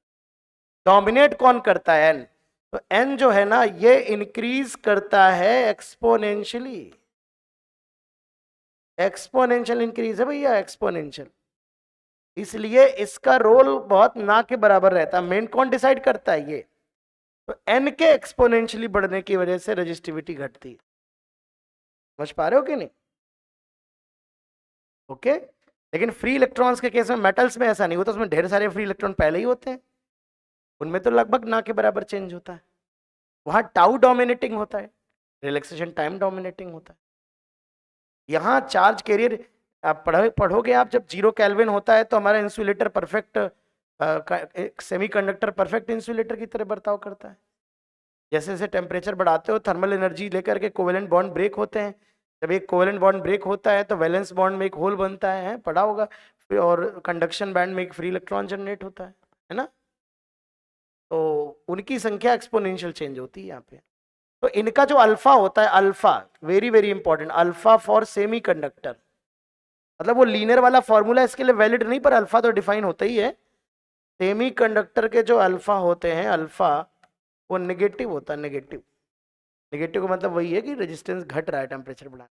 डोमिनेट कौन करता है? एन। तो एन जो है ना ये इंक्रीज करता है एक्सपोनेंशियली। एक्सपोनेंशियल इंक्रीज है भैया, एक्सपोनेंशियल। इसलिए इसका रोल बहुत ना के बराबर रहता है। मेन कौन डिसाइड करता है? ये। तो एन के एक्सपोनेंशियली बढ़ने की वजह से रेजिस्टिविटी घटती है। समझ पा रहे हो कि नहीं? ओके। लेकिन फ्री इलेक्ट्रॉन्स के केस में, मेटल्स में ऐसा नहीं होता, उसमें ढेर सारे फ्री इलेक्ट्रॉन पहले ही होते हैं, उनमें तो लगभग ना के बराबर चेंज होता है। वहां टाउ डोमिनेटिंग होता है, रिलैक्सेशन टाइम डोमिनेटिंग होता है। यहाँ चार्ज कैरियर आप पढ़ोगे आप, जब 0 केल्विन होता है तो हमारा insulator perfect, semi conductor perfect insulator की तरह बर्ताव करता है। जैसे जैसे टेम्परेचर बढ़ाते हो थर्मल एनर्जी लेकर के कोवेलेंट बॉन्ड ब्रेक होते हैं। जब एक कोवेलेंट बॉन्ड ब्रेक होता है तो वैलेंस बॉन्ड में एक होल बनता है, पढ़ा होगा। और कंडक्शन बैंड में एक फ्री इलेक्ट्रॉन जनरेट होता है ना? तो उनकी संख्या एक्सपोनेंशियल चेंज होती है यहाँ पे। तो इनका जो अल्फा होता है, alpha, very very important, alpha for semi conductor, मतलब वो लीनियर वाला फॉर्मूला इसके लिए वैलिड नहीं, पर अल्फा तो डिफाइन होता ही है। सेमी कंडक्टर के जो अल्फा होते हैं, अल्फा, वो नेगेटिव होता है, नेगेटिव। नेगेटिव का मतलब वही है कि रेजिस्टेंस घट रहा है टेम्परेचर बढ़ा।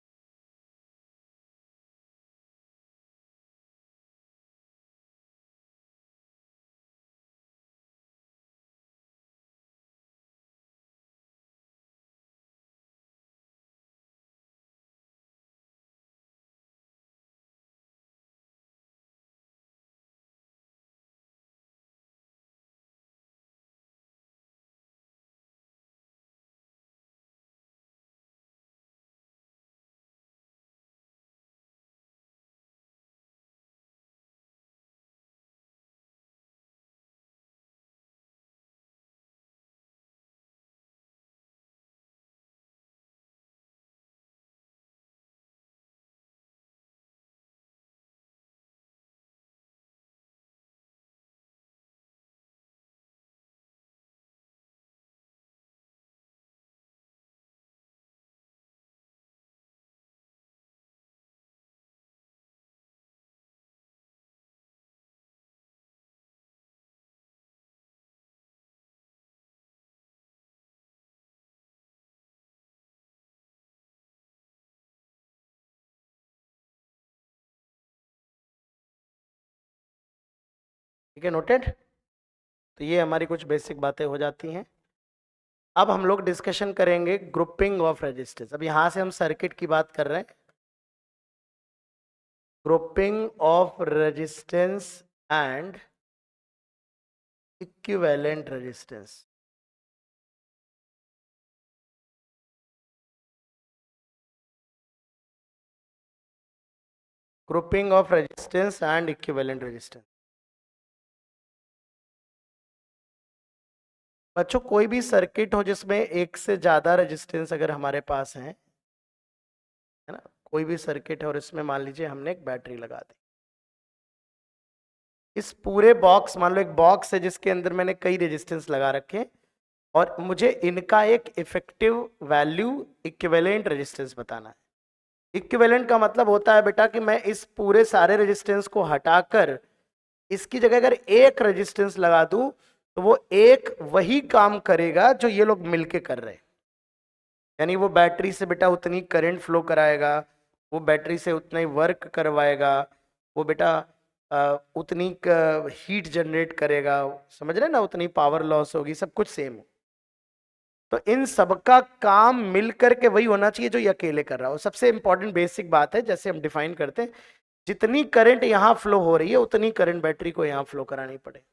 ठीक है, नोटेड। तो ये हमारी कुछ बेसिक बातें हो जाती हैं। अब हम लोग डिस्कशन करेंगे ग्रुपिंग ऑफ रेजिस्टेंस। अब यहां से हम सर्किट की बात कर रहे हैं। Grouping of resistance and equivalent resistance. Grouping of resistance and equivalent resistance. बच्चों कोई भी सर्किट हो जिसमें एक से ज्यादा रेजिस्टेंस अगर हमारे पास है ना, कोई भी सर्किट है और इसमें मान लीजिए हमने एक बैटरी लगा दी, इस पूरे बॉक्स, मान लो एक बॉक्स है जिसके अंदर मैंने कई रेजिस्टेंस लगा रखे हैं और मुझे इनका एक इफेक्टिव वैल्यू इक्विवेलेंट रेजिस्टेंस बताना है। इक्विवेलेंट का मतलब होता है बेटा कि मैं इस पूरे सारे रेजिस्टेंस को हटाकर इसकी जगह अगर एक रेजिस्टेंस लगा दूं तो वो एक वही काम करेगा जो ये लोग मिलके कर रहे हैं। यानी वो बैटरी से बेटा उतनी करंट फ्लो कराएगा, वो बैटरी से उतना ही वर्क करवाएगा, वो बेटा उतनी हीट जनरेट करेगा, समझ रहे ना, उतनी पावर लॉस होगी, सब कुछ सेम हो। तो इन सबका काम मिल करके वही होना चाहिए जो ये अकेले कर रहा हो। सबसे इंपॉर्टेंट बेसिक बात है, जैसे हम डिफाइन करते हैं, जितनी करंट यहां फ्लो हो रही है उतनी करंट बैटरी को यहां फ्लो करानी पड़े।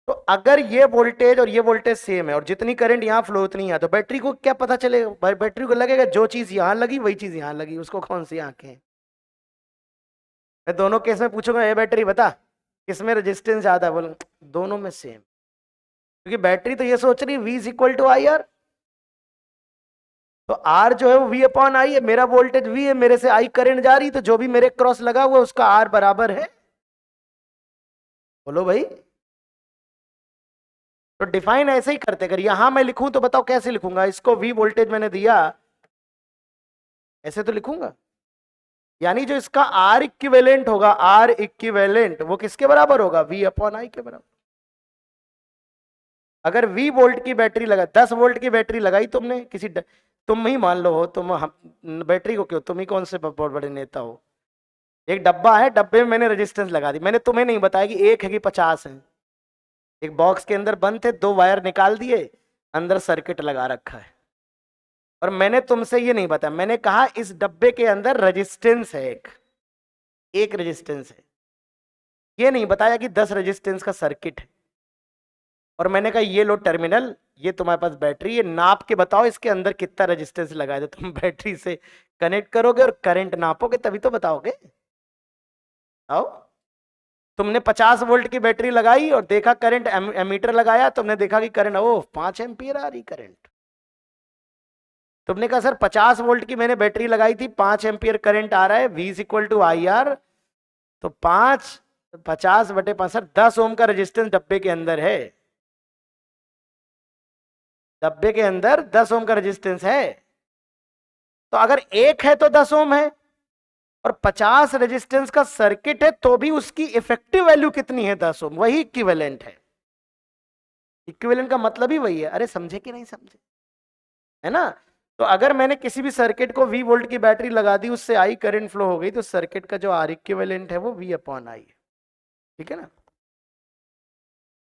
तो अगर ये वोल्टेज और ये वोल्टेज सेम है और जितनी करंट यहां फ्लो उतनी है, तो बैटरी को क्या पता चलेगा? बैटरी को लगेगा जो चीज यहां लगी वही चीज यहां लगी, उसको कौन सी आंखें हैं। मैं दोनों केस में पूछूंगा ये बैटरी बता किसमें रेजिस्टेंस ज्यादा है, बोल दोनों में सेम, क्योंकि बैटरी तो ये सोच रही है V is equal to I R. तो आर जो है वो V अपॉन आई है, मेरा वोल्टेज V है, मेरे से आई करंट जा रही, तो जो भी मेरे क्रॉस लगा हुआ उसका आर बराबर है। बोलो भाई। तो डिफाइन ऐसे ही करते, अगर यहां मैं लिखूं तो बताओ कैसे लिखूंगा? इसको V वोल्टेज मैंने दिया, ऐसे तो लिखूंगा। यानी जो इसका आर इक्विवेलेंट होगा, आर इक्विवेलेंट वो किसके बराबर होगा? V अपॉन आई के बराबर। अगर V वोल्ट की बैटरी लगा, 10 वोल्ट की बैटरी लगाई तुमने किसी तुम ही मान लो हो, तुम बैटरी को क्यों, तुम ही कौन से बहुत बड़े नेता हो। एक डब्बा है, डब्बे में मैंने रेजिस्टेंस लगा दी, मैंने तुम्हें नहीं बताया कि एक है कि 50 है। एक बॉक्स के अंदर बंद थे, 2 वायर निकाल दिए, अंदर सर्किट लगा रखा है, और मैंने तुमसे ये नहीं बताया, मैंने कहा इस डब्बे के अंदर रेजिस्टेंस है, एक रेजिस्टेंस है। ये नहीं बताया कि 10 रेजिस्टेंस का सर्किट है। और मैंने कहा ये लो टर्मिनल, ये तुम्हारे पास बैटरी है, नाप के बताओ इसके अंदर कितना रेजिस्टेंस लगा है। तो तुम बैटरी से कनेक्ट करोगे और करंट नापोगे तभी तो बताओगे। आओ, तुमने 50 वोल्ट की बैटरी लगाई और देखा करंट, एमीटर लगाया, तुमने देखा कि करंट ओ 5 एम्पियर आ रही करंट। तुमने कहा सर 50 वोल्ट की मैंने बैटरी लगाई थी, 5 एम्पियर करंट आ रहा है, V is equal to I R. तो 50 बटे 5 सर 10 ओम का रेजिस्टेंस डब्बे के अंदर है, डब्बे के अंदर 10 ओम का रेजिस्टेंस है। तो अगर एक है तो 10 ओम है, और 50 रेजिस्टेंस का सर्किट है तो भी उसकी इफेक्टिव वैल्यू कितनी है? 10 ओम, वही इक्विवेलेंट है। इक्विवेलेंट का मतलब ही वही है। अरे समझे कि नहीं समझे, है ना? तो अगर मैंने किसी भी सर्किट को V वोल्ट की बैटरी लगा दी, उससे आई करंट फ्लो हो गई, तो सर्किट का जो आर इक्विवेलेंट है वो V अपॉन आई है। ठीक है ना?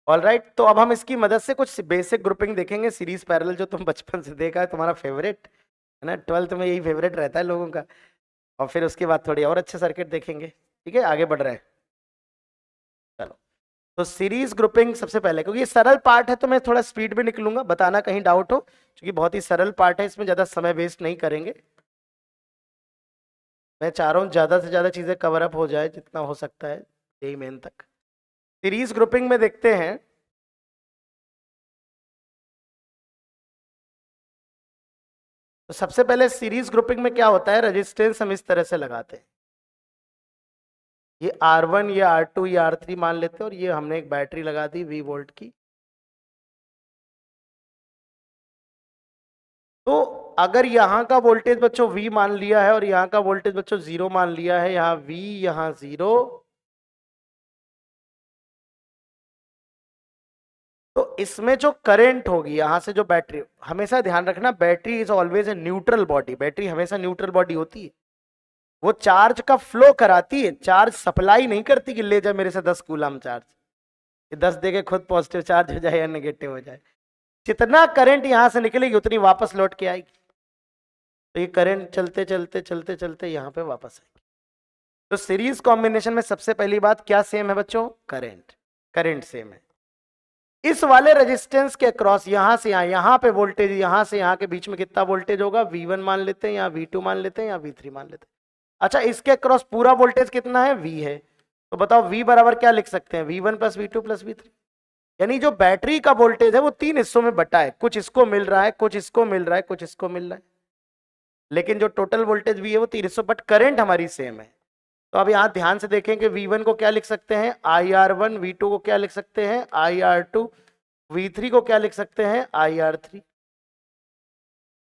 ऑल राइट, तो अब हम इसकी मदद से कुछ बेसिक ग्रुपिंग देखेंगे, सीरीज पैरेलल, जो तुम बचपन से देखा है, तुम्हारा फेवरेट है ना, 12th में यही फेवरेट रहता है लोगों का। और फिर उसके बाद थोड़ी और अच्छे सर्किट देखेंगे। ठीक है, आगे बढ़ रहे हैं। चलो, तो सीरीज ग्रुपिंग सबसे पहले, क्योंकि ये सरल पार्ट है तो मैं थोड़ा स्पीड में निकलूंगा, बताना कहीं डाउट हो, क्योंकि बहुत ही सरल पार्ट है, इसमें ज्यादा समय वेस्ट नहीं करेंगे। मैं चाह रहा हूँ ज्यादा से ज्यादा चीजें कवर अप हो जाए जितना हो सकता है, यही मेन तक। सीरीज ग्रुपिंग में देखते हैं, तो सबसे पहले सीरीज ग्रुपिंग में क्या होता है, रेजिस्टेंस हम इस तरह से लगाते हैं, ये R1 या R2 या R3 मान लेते हैं, और ये हमने एक बैटरी लगा दी V वोल्ट की। तो अगर यहाँ का वोल्टेज बच्चों V मान लिया है और यहाँ का वोल्टेज बच्चों 0 मान लिया है, यहाँ V यहाँ 0, तो इसमें जो करंट होगी यहां से, जो बैटरी, हमेशा ध्यान रखना battery is always a neutral body, battery हमेशा न्यूट्रल बॉडी होती है। वो चार्ज का फ्लो कराती है, चार्ज सप्लाई नहीं करती कि ले जा मेरे से 10 कूलम चार्ज, कि 10 दे के खुद पॉजिटिव चार्ज हो जाए या नेगेटिव हो जाए। जितना करंट यहां से निकलेगी उतनी वापस लौट के आएगी। तो ये करंट चलते चलते चलते चलते यहाँ पे वापस आएगी। तो सीरीज कॉम्बिनेशन में सबसे पहली बात क्या सेम है बच्चों? करंट, करंट सेम है। इस वाले रेजिस्टेंस के अक्रॉस यहां से यहां पे वोल्टेज, यहां से यहां के बीच में कितना वोल्टेज होगा, V1 मान लेते हैं, या V2 मान लेते हैं, या V3 मान लेते हैं। अच्छा, इसके अक्रॉस पूरा वोल्टेज कितना है, V है। तो बताओ V बराबर क्या लिख सकते हैं, V1 plus V2 plus V3। यानी जो बैटरी का वोल्टेज है वो 3 हिस्सों में बटा है, कुछ इसको मिल रहा है, कुछ इसको मिल रहा है, कुछ इसको मिल रहा है, लेकिन जो टोटल वोल्टेज भी है वो 3 हिस्सों, बट करंट हमारी सेम है। तो अब यहां ध्यान से देखें कि V1 को क्या लिख सकते हैं, IR1, V2 को क्या लिख सकते हैं, IR2, V3 को क्या लिख सकते हैं, IR3।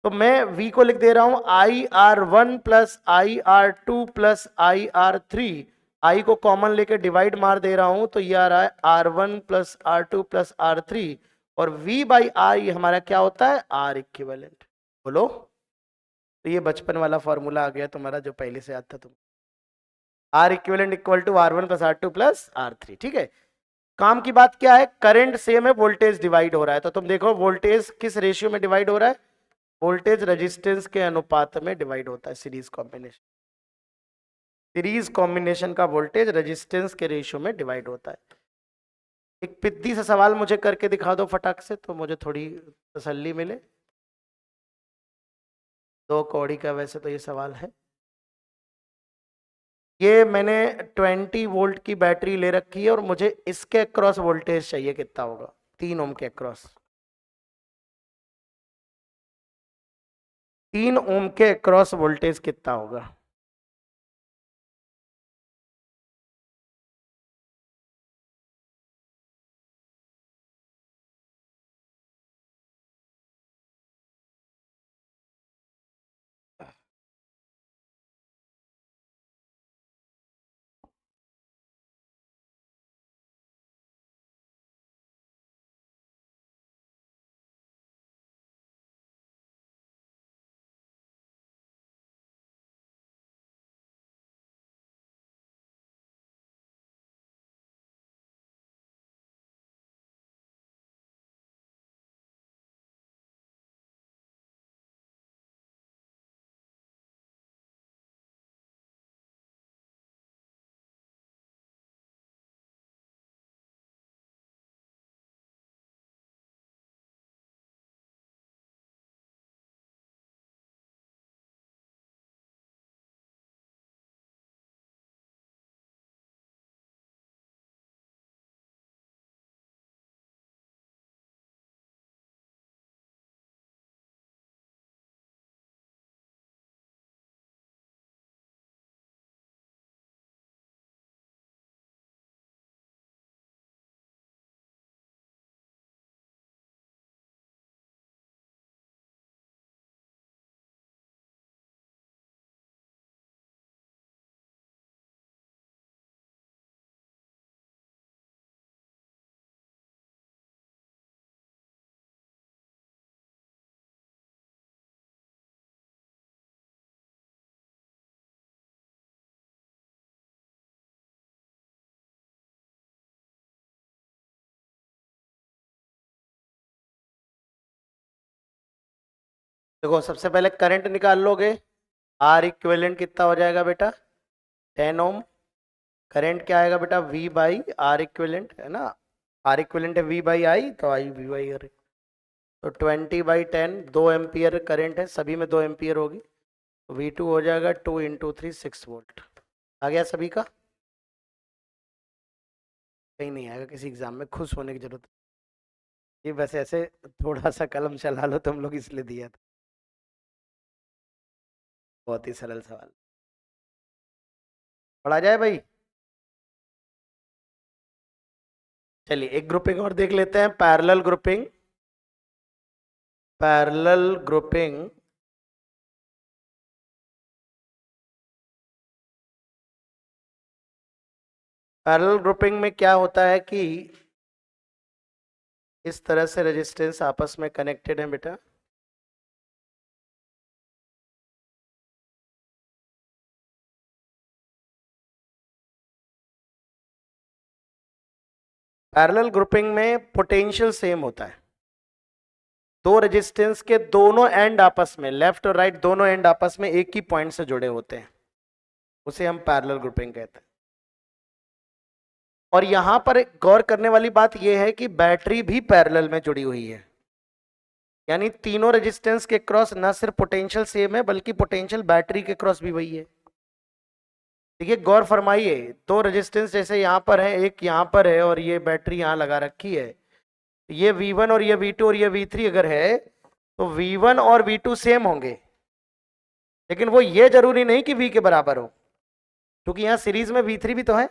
तो मैं V को लिख दे रहा हूं IR1 plus IR2 plus IR3, I को कॉमन लेके डिवाइड मार दे रहा हूं, तो ये आ रहा है R1 plus R2 plus R3, और V बाई I हमारा क्या होता है, R इक्विवेलेंट। बोलो। तो ये बचपन वाला फॉर्मूला आ गया तुम्हारा जो पहले से आता था तुम, R equivalent equal to R1 plus R2 plus R3। ठीक है, काम की बात क्या है, करंट सेम है, वोल्टेज डिवाइड हो रहा है। तो तुम देखो वोल्टेज किस रेशियो में डिवाइड हो रहा है, वोल्टेज रेजिस्टेंस के अनुपात में डिवाइड होता है, सीरीज कॉम्बिनेशन। सीरीज कॉम्बिनेशन का वोल्टेज रेजिस्टेंस के रेशियो में डिवाइड होता है। एक पिद्दी सा सवाल मुझे करके दिखा दो फटाक से, तो मुझे थोड़ी तसल्ली मिले। 2 कौड़ी का वैसे तो ये सवाल है। ये मैंने 20 वोल्ट की बैटरी ले रखी है और मुझे इसके अक्रॉस वोल्टेज चाहिए, कितना होगा, 3 ओम के अक्रॉस। 3 ओम के अक्रॉस वोल्टेज कितना होगा। देखो सबसे पहले करंट निकाल लोगे, आर इक्विवेलेंट कितना हो जाएगा बेटा, 10 ओम। करंट क्या आएगा बेटा, V बाई आर इक्विवेलेंट है ना, आर इक्विवेलेंट है V बाई आई, तो आई V बाई आर। तो 20/10, 2 एम्पियर करंट है, सभी में 2 एम्पियर होगी, तो V2 हो जाएगा 2 इंटू 3 6 वोल्ट। आ गया सभी का, कहीं नहीं आएगा किसी एग्जाम में, खुश होने की जरूरत। ये बस ऐसे थोड़ा सा कलम चला लो तुम लोग, इसलिए दिया था। बहुत ही सरल सवाल, पढ़ा जाए भाई। चलिए एक ग्रुपिंग और देख लेते हैं, parallel grouping. Parallel grouping parallel grouping में क्या होता है कि इस तरह से रेजिस्टेंस आपस में कनेक्टेड है बेटा। पैरेलल ग्रुपिंग में पोटेंशियल सेम होता है, दो रेजिस्टेंस के दोनों एंड आपस में, लेफ्ट और राइट दोनों एंड आपस में एक ही पॉइंट से जुड़े होते हैं, उसे हम पैरेलल ग्रुपिंग कहते हैं। और यहां पर एक गौर करने वाली बात यह है कि बैटरी भी पैरेलल में जुड़ी हुई है, यानी तीनों रेजिस्टेंस के क्रॉस ना सिर्फ पोटेंशियल सेम है बल्कि पोटेंशियल बैटरी के क्रॉस भी वही है। देखिए गौर फरमाइए, दो रेजिस्टेंस जैसे यहां पर है, एक यहां पर है और ये बैटरी यहां लगा रखी है, ये V1 और ये V2 और ये V3 अगर है तो V1 और V2 सेम होंगे, लेकिन वो ये जरूरी नहीं कि V के बराबर हो, क्योंकि यहां सीरीज में V3 भी तो है।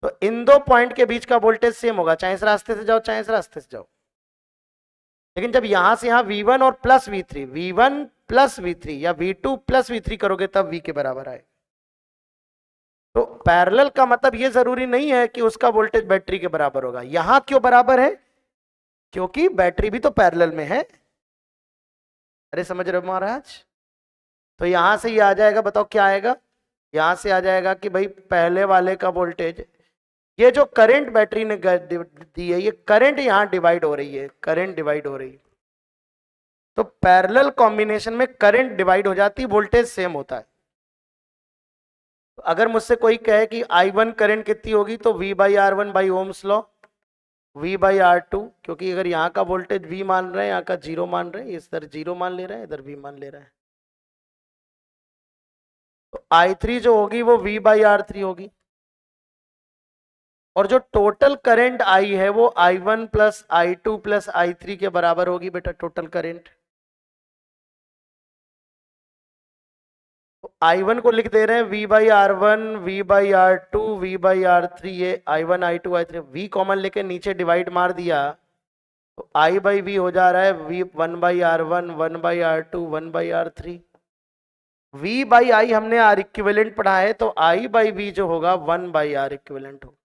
तो इन दो पॉइंट के बीच का वोल्टेज सेम होगा, चाहे इस रास्ते से जाओ चाहे इस रास्ते से जाओ। लेकिन जब यहां से यहां V1 और plus V3, V1 plus V3 या V2 प्लस V3 करोगे तब V के बराबर आए। तो पैरेलल का मतलब ये जरूरी नहीं है कि उसका वोल्टेज बैटरी के बराबर होगा। यहां क्यों बराबर है? क्योंकि बैटरी भी तो पैरेलल में है। अरे समझ रहे हो महाराज? तो यहां से ये आ जाएगा, बताओ क्या आएगा? यहां से आ जाएगा कि भाई पहले वाले का वोल्टेज, ये जो करंट बैटरी ने दी है, ये करंट यहां डिवाइड हो रही है, करंट डिवाइड हो रही है। तो पैरेलल कॉम्बिनेशन में करंट डिवाइड हो जाती है, वोल्टेज सेम होता है। तो अगर मुझसे कोई कहे कि I1 करंट कितनी होगी, तो V/R1 by Ohm's law, V/R2, क्योंकि अगर यहाँ का वोल्टेज V मान रहे हैं, यहाँ का 0 मान रहे हैं, इधर 0 मान ले रहे हैं, इधर V मान ले रहे हैं, तो I3 जो होगी वो V/R3 होगी। और जो टोटल करंट I है वो I1 plus I2 plus I3 के बराबर होगी बेटा, टोटल करंट। तो I1 को लिख दे रहे हैं V/R1, V/R2, V/R3, ये I1 I2 I3, V common लेके नीचे डिवाइड मार दिया तो I बाई V हो जा रहा है V 1/R1, 1/R2, 1/R3। V by I हमने R इक्विवेलेंट पढ़ा है, तो I बाई V जो होगा 1/R इक्विवेलेंट होगा।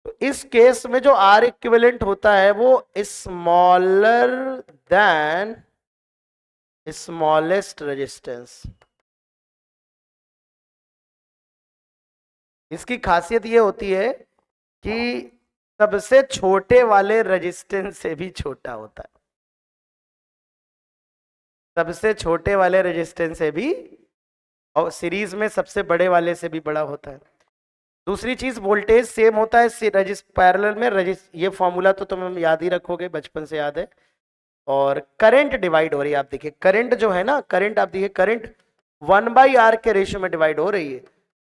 तो इस केस में जो R इक्विवेलेंट होता है वो स्मॉलर देन स्मॉलेस्ट रेजिस्टेंस। इसकी खासियत ये होती है कि सबसे छोटे वाले रेजिस्टेंस से भी छोटा होता है, सबसे छोटे वाले रेजिस्टेंस से भी, और सीरीज में सबसे बड़े वाले से भी बड़ा होता है। दूसरी चीज वोल्टेज सेम होता है पैरेलल में, ये फॉर्मूला तो तुम याद ही रखोगे, बचपन से याद है। और करंट डिवाइड हो रही है, आप देखिए करंट जो है ना, करंट आप देखिए करंट 1/R के रेशियो में डिवाइड हो रही है,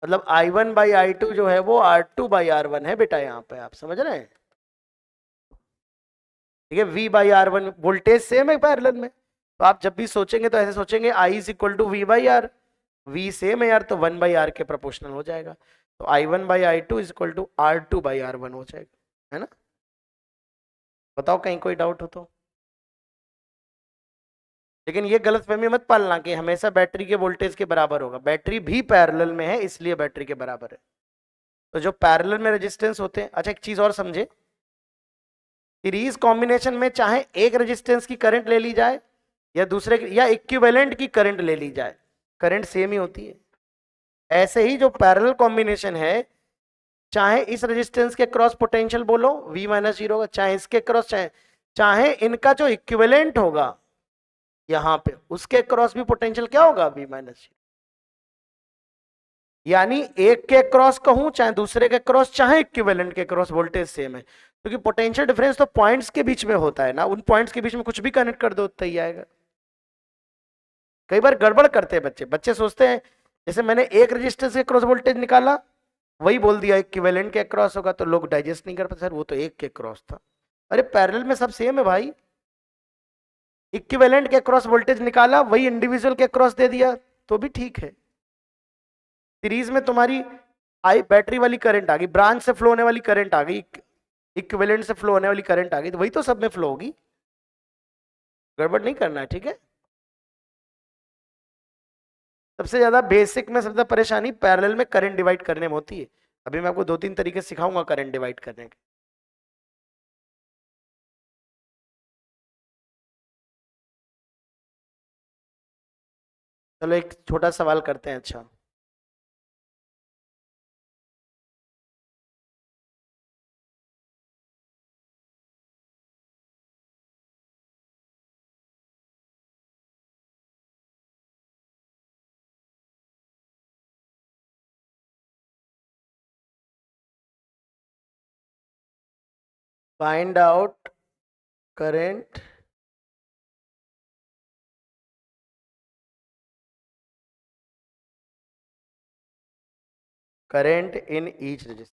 मतलब I1/I2 जो है वो R2/R1 है बेटा, यहाँ पे आप समझ रहे हैं? ठीक है, V/R1 वोल्टेज सेम है पैरेलल में, तो आप जब भी सोचेंगे तो ऐसे सोचेंगे I is equal to V/R, V same है यार तो 1/R के प्रोपोर्शनल हो जाएगा, तो I1/I2 is equal to R2/R1 हो जाएगा, है ना? बताओ कहीं कोई डाउट हो तो। लेकिन ये गलत फहमी मत पालना कि हमेशा बैटरी के वोल्टेज के बराबर होगा, बैटरी भी पैरेलल में है इसलिए बैटरी के बराबर है। तो जो पैरेलल में रेजिस्टेंस होते हैं, अच्छा एक चीज और समझे, सीरीज कॉम्बिनेशन में चाहे एक रेजिस्टेंस की करंट ले ली जाए या दूसरे या इक्विवेलेंट की करंट ले ली जाए, करंट सेम ही होती है। ऐसे ही जो पैरेलल कॉम्बिनेशन है, चाहे इस रेजिस्टेंस के क्रॉस पोटेंशियल बोलो V-0 होगा, चाहे इसके क्रॉस, चाहे चाहे इनका जो इक्विवेलेंट होगा यहां पे उसके क्रॉस भी पोटेंशियल क्या होगा V-0। यानी एक के क्रॉस कहूं चाहे दूसरे के क्रॉस चाहे इक्विवेलेंट के क्रॉस वोल्टेज सेम है, क्योंकि पोटेंशियल डिफरेंस तो पॉइंट्स के बीच में होता है ना, उन पॉइंट्स के बीच में कुछ भी कनेक्ट कर दो तो ही आएगा। कई बार गड़बड़ करते हैं बच्चे, बच्चे सोचते हैं जैसे मैंने एक रजिस्टर से क्रॉस वोल्टेज निकाला वही बोल दिया इक्विवेलेंट के क्रॉस होगा, तो लोग डाइजेस्ट नहीं कर पाते, सर वो तो एक के क्रॉस था। अरे पैरेलल में सब सेम है भाई, इक्विवेलेंट के क्रॉस वोल्टेज निकाला वही इंडिविजुअल के क्रॉस दे दिया तो भी ठीक है। सीरीज में तुम्हारी आई बैटरी वाली करंट आ गई, ब्रांच से फ्लो होने वाली करंट आ गई, इक्विवेलेंट से फ्लो होने वाली करंट आ गई, तो वही तो सब में फ्लो होगी, गड़बड़ नहीं करना है, ठीक है? सबसे ज्यादा बेसिक में सबसे ज्यादा परेशानी पैरेलल में करंट डिवाइड करने में होती है। अभी मैं आपको 2-3 तरीके सिखाऊंगा करंट डिवाइड करने के। चलो एक छोटा सवाल करते हैं, अच्छा find out current in each register.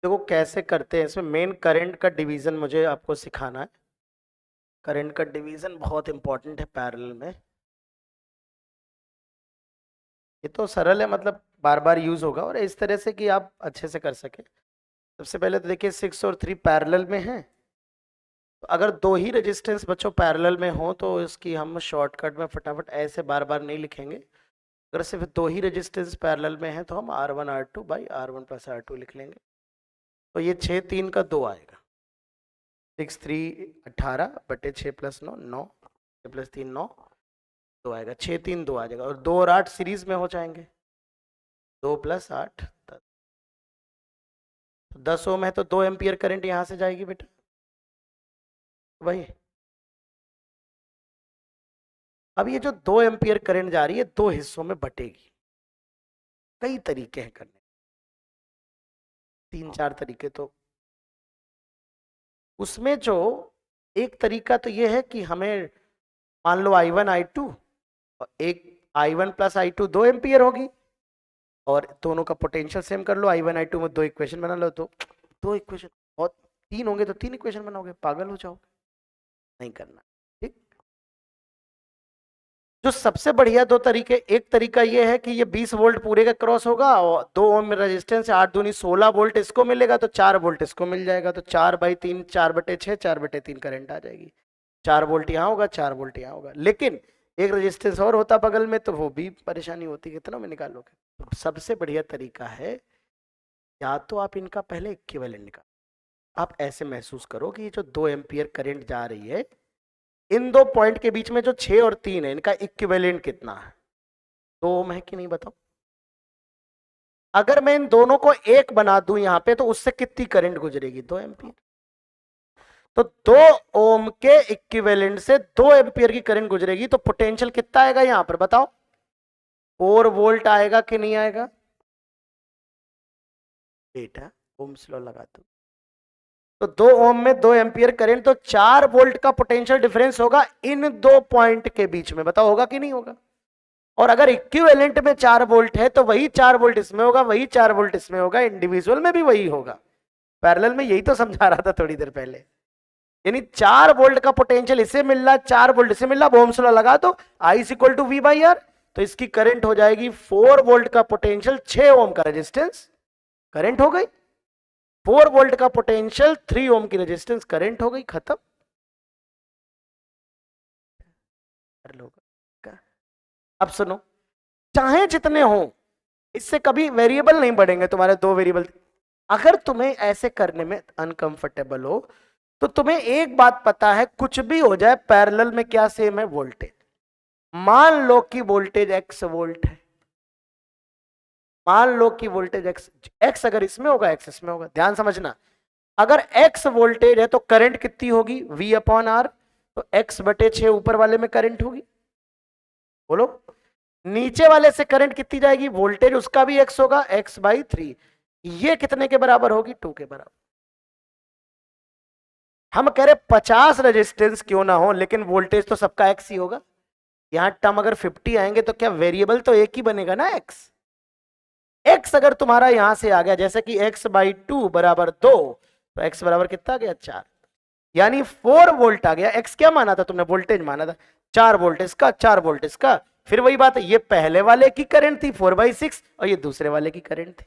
देखो कैसे करते हैं, इसमें मेन करंट का डिवीजन मुझे आपको सिखाना है। करंट का डिवीजन बहुत इंपॉर्टेंट है पैरेलल में। ये तो सरल है, मतलब बार बार यूज होगा और इस तरह से कि आप अच्छे से कर सके। सबसे पहले तो देखिए 6 और 3 पैरेलल में हैं। तो अगर दो ही रेजिस्टेंस बच्चों पैरेलल में हो तो इसकी हम शॉर्टकट में फटाफट ऐसे बार बार नहीं लिखेंगे। अगर सिर्फ दो ही रेजिस्टेंस पैरेलल में है तो हम R1 R2 लिख लेंगे। तो ये 6 3 का 2 आएगा। 6 3 18 बटे 6 + 9 9 6 + 3 9 2 आएगा। 6 3 2 आ जाएगा और 2 और 8 सीरीज में हो जाएंगे। 2 + 8 10। 10 ओम है तो 2 एम्पियर करंट यहां से जाएगी बेटा वही। अब ये जो 2 एम्पियर करंट जा रही है दो हिस्सों में बटेगी। कई तरीके हैं करने, 3 4 तरीके। तो उसमें जो एक तरीका तो ये है कि हमें मान लो I1 I2 और एक I1 + I2 2 एम्पियर होगी और दोनों का पोटेंशियल सेम कर लो। I1 I2 में 2 इक्वेशन बना लो तो 2 इक्वेशन, और 3 होंगे तो 3 इक्वेशन बनाओगे, पागल हो जाओगे। नहीं करना, ठीक। जो सबसे बढ़िया दो तरीके, एक तरीका ये है कि ये 20 वोल्ट पूरे का क्रॉस होगा और 2 ओम में रेजिस्टेंस है, 8 दूनी 16 वोल्ट इसको मिलेगा तो 4 वोल्ट इसको मिल जाएगा। तो 4/3 4/6 4/3 करंट आ जाएगी। 4 वोल्ट यहाँ होगा, 4 वोल्ट यहाँ होगा। लेकिन एक रेजिस्टेंस और होता बगल में तो वो भी परेशानी होती, कितना में निकालोगे। तो सबसे बढ़िया तरीका है या तो आप इनका पहले इक्विवेलेंट निकालो। आप ऐसे महसूस करो कि ये जो 2 एम्पियर करंट जा रही है इन दो पॉइंट के बीच में जो 6 और 3 है इनका इक्विवेलेंट कितना है, 2 ओम है कि नहीं बताओ। अगर मैं इन दोनों को एक बना दूं यहां पे तो उससे कितनी करंट गुजरेगी, 2 एम्पियर। तो 2 ओम के इक्विवेलेंट से 2 एम्पियर की करंट गुजरेगी तो पोटेंशियल कितना आएगा यहां पर बताओ, 4 वोल्ट आएगा कि नहीं आएगा बेटा। ओम्स लॉ लगा दो। तो 2 ओम में 2 एम्पियर करंट तो 4 वोल्ट का पोटेंशियल डिफरेंस होगा इन दो पॉइंट के बीच में, बताओ होगा कि नहीं होगा। और अगर इक्विवेलेंट में 4 वोल्ट है तो वही 4 वोल्ट इसमें होगा, वही 4 वोल्ट इसमें होगा, इंडिविजुअल में भी वही होगा। पैरेलल में यही तो समझा रहा था थोड़ी देर पहले। यानी 4 वोल्ट का पोटेंशियल इसे मिल रहा है, 4 वोल्ट इसे मिल रहा है, ओम्स लॉ लगा दो, I = V/R। तो इसकी करंट हो जाएगी 4 वोल्ट का पोटेंशियल, 6 ओम का रेजिस्टेंस, करंट हो गई। 4 वोल्ट का पोटेंशियल, 3 ओम की रेजिस्टेंस, करंट हो गई, खत्म। कर लो। अब सुनो, चाहे जितने हो, इससे कभी वेरिएबल नहीं बढ़ेंगे तुम्हारे, 2 वेरिएबल। अगर तुम्हें ऐसे करने में अनकंफर्टेबल हो तो तुम्हें एक बात पता है, कुछ भी हो जाए पैरेलल में क्या सेम है, वोल्टेज। मान लो कि वोल्टेज x वोल्ट है, मान लो कि वोल्टेज x, x अगर इसमें होगा x इसमें होगा, ध्यान समझना। अगर x वोल्टेज है तो करंट कितनी होगी, v अपॉन आर, तो x बटे 6 ऊपर वाले में करंट होगी, बोलो। नीचे वाले से करंट कितनी जाएगी, वोल्टेज उसका भी x होगा, x/3, ये कितने के बराबर होगी, 2 के बराबर। हम कह रहे 50 रेजिस्टेंस क्यों ना हो, लेकिन वोल्टेज तो सबका x ही होगा। यहां टर्म अगर 50 आएंगे तो क्या वेरिएबल तो एक ही बनेगा ना, x। x अगर तुम्हारा यहां से आ गया, जैसे कि x/2 बराबर 2, तो x बराबर कितना आ गया, 4, यानी 4 वोल्ट आ गया। x क्या माना था तुमने, वोल्टेज माना था, 4 वोल्ट इसका, 4 वोल्ट इसका। फिर वही बात है, ये पहले वाले की करंट थी 4/6, और ये दूसरे वाले की करंट थी।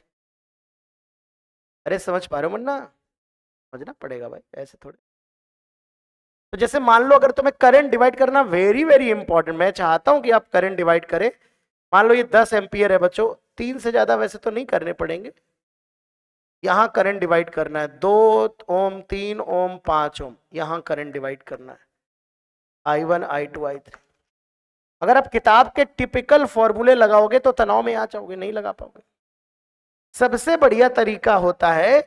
अरे समझ पा रहे हो मुन्ना, समझना पड़ेगा भाई, ऐसे थोड़े। तो जैसे मान लो, अगर तुम्हें करंट डिवाइड करना, वेरी वेरी इंपॉर्टेंट, मैं चाहता हूं कि आप करंट डिवाइड करें। मान लो ये 10 एम्पियर है बच्चों, 3 से ज्यादा वैसे तो नहीं करने पड़ेंगे। यहां करंट डिवाइड करना है, 2 ओम, 3 ओम, 5 ओम, यहां करंट डिवाइड करना है, I1 I2 I3। अगर आप किताब के टिपिकल फॉर्मूले लगाओगे तो तनाव में आ जाओगे, नहीं लगा पाओगे। सबसे बढ़िया तरीका होता है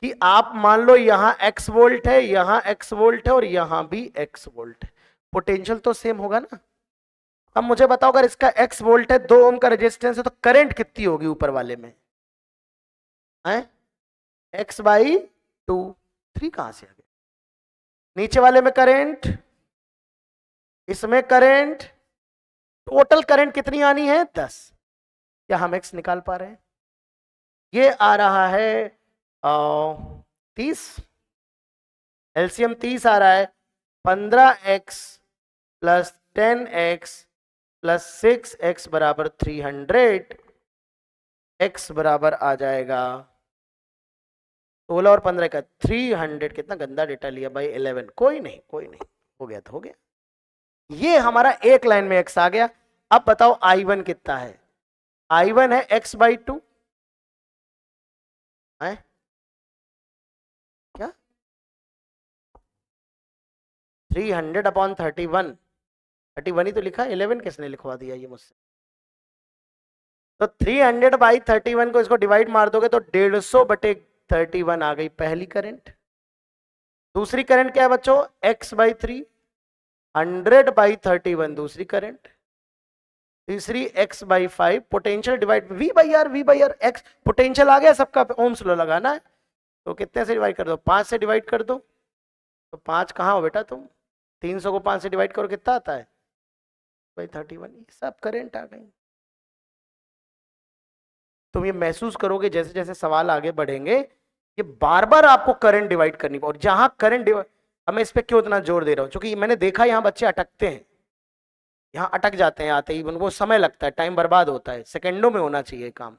कि आप मान लो यहां x वोल्ट है, यहां x वोल्ट है, और यहां भी x वोल्ट है, पोटेंशियल तो सेम होगा ना। अब मुझे बताओ, अगर इसका x वोल्ट है, 2 ओम का रेजिस्टेंस है, तो करंट कितनी होगी ऊपर वाले में, है x/2, 3 कहां से आ गया, नीचे वाले में करंट, इसमें करंट, टोटल करंट कितनी आनी है, 10। क्या हम x निकाल पा रहे हैं, ये आ रहा है 30, एलसीएम 30 आ रहा है, 15x plus 10x plus 6x बराबर 300, x बराबर आ जाएगा 16 और 15 का 300। कितना गंदा डेटा लिया भाई, 11, कोई नहीं कोई नहीं, हो गया तो हो गया। ये हमारा एक लाइन में x आ गया। अब बताओ I1 कितना है, I1 है x/2 है क्या, 300/31, 31 ही तो लिखा, 11 किसने लिखवा दिया ये मुझसे। तो 300/31 को इसको डिवाइड मार दोगे तो 150/31 आ गई पहली करंट। दूसरी करंट क्या है बच्चों, x/3, 100/31 दूसरी करंट। तीसरी x/5, potential divide v/r, x potential आ गया सबका, ओम्स लॉ लगाना है, तो कितने से डिवाइड कर दो, 5 से डिवाइड कर दो। तो 5 कहाँ हो बेटा तुम, 300 को 5 से डिवाइड करो कितना आता है, भाई 31, सब करंट आ गई। तुम ये महसूस करोगे जैसे जैसे सवाल आगे बढ़ेंगे, ये बार बार आपको करंट डिवाइड करनी, और जहां करंट डिवाइड, अब मैं इस पे क्यों इतना जोर दे रहा हूं, क्योंकि मैंने देखा यहां बच्चे अटकते हैं, यहाँ अटक जाते हैं, आते ही उनको समय लगता है, टाइम बर्बाद होता है, सेकंडों में होना चाहिए काम।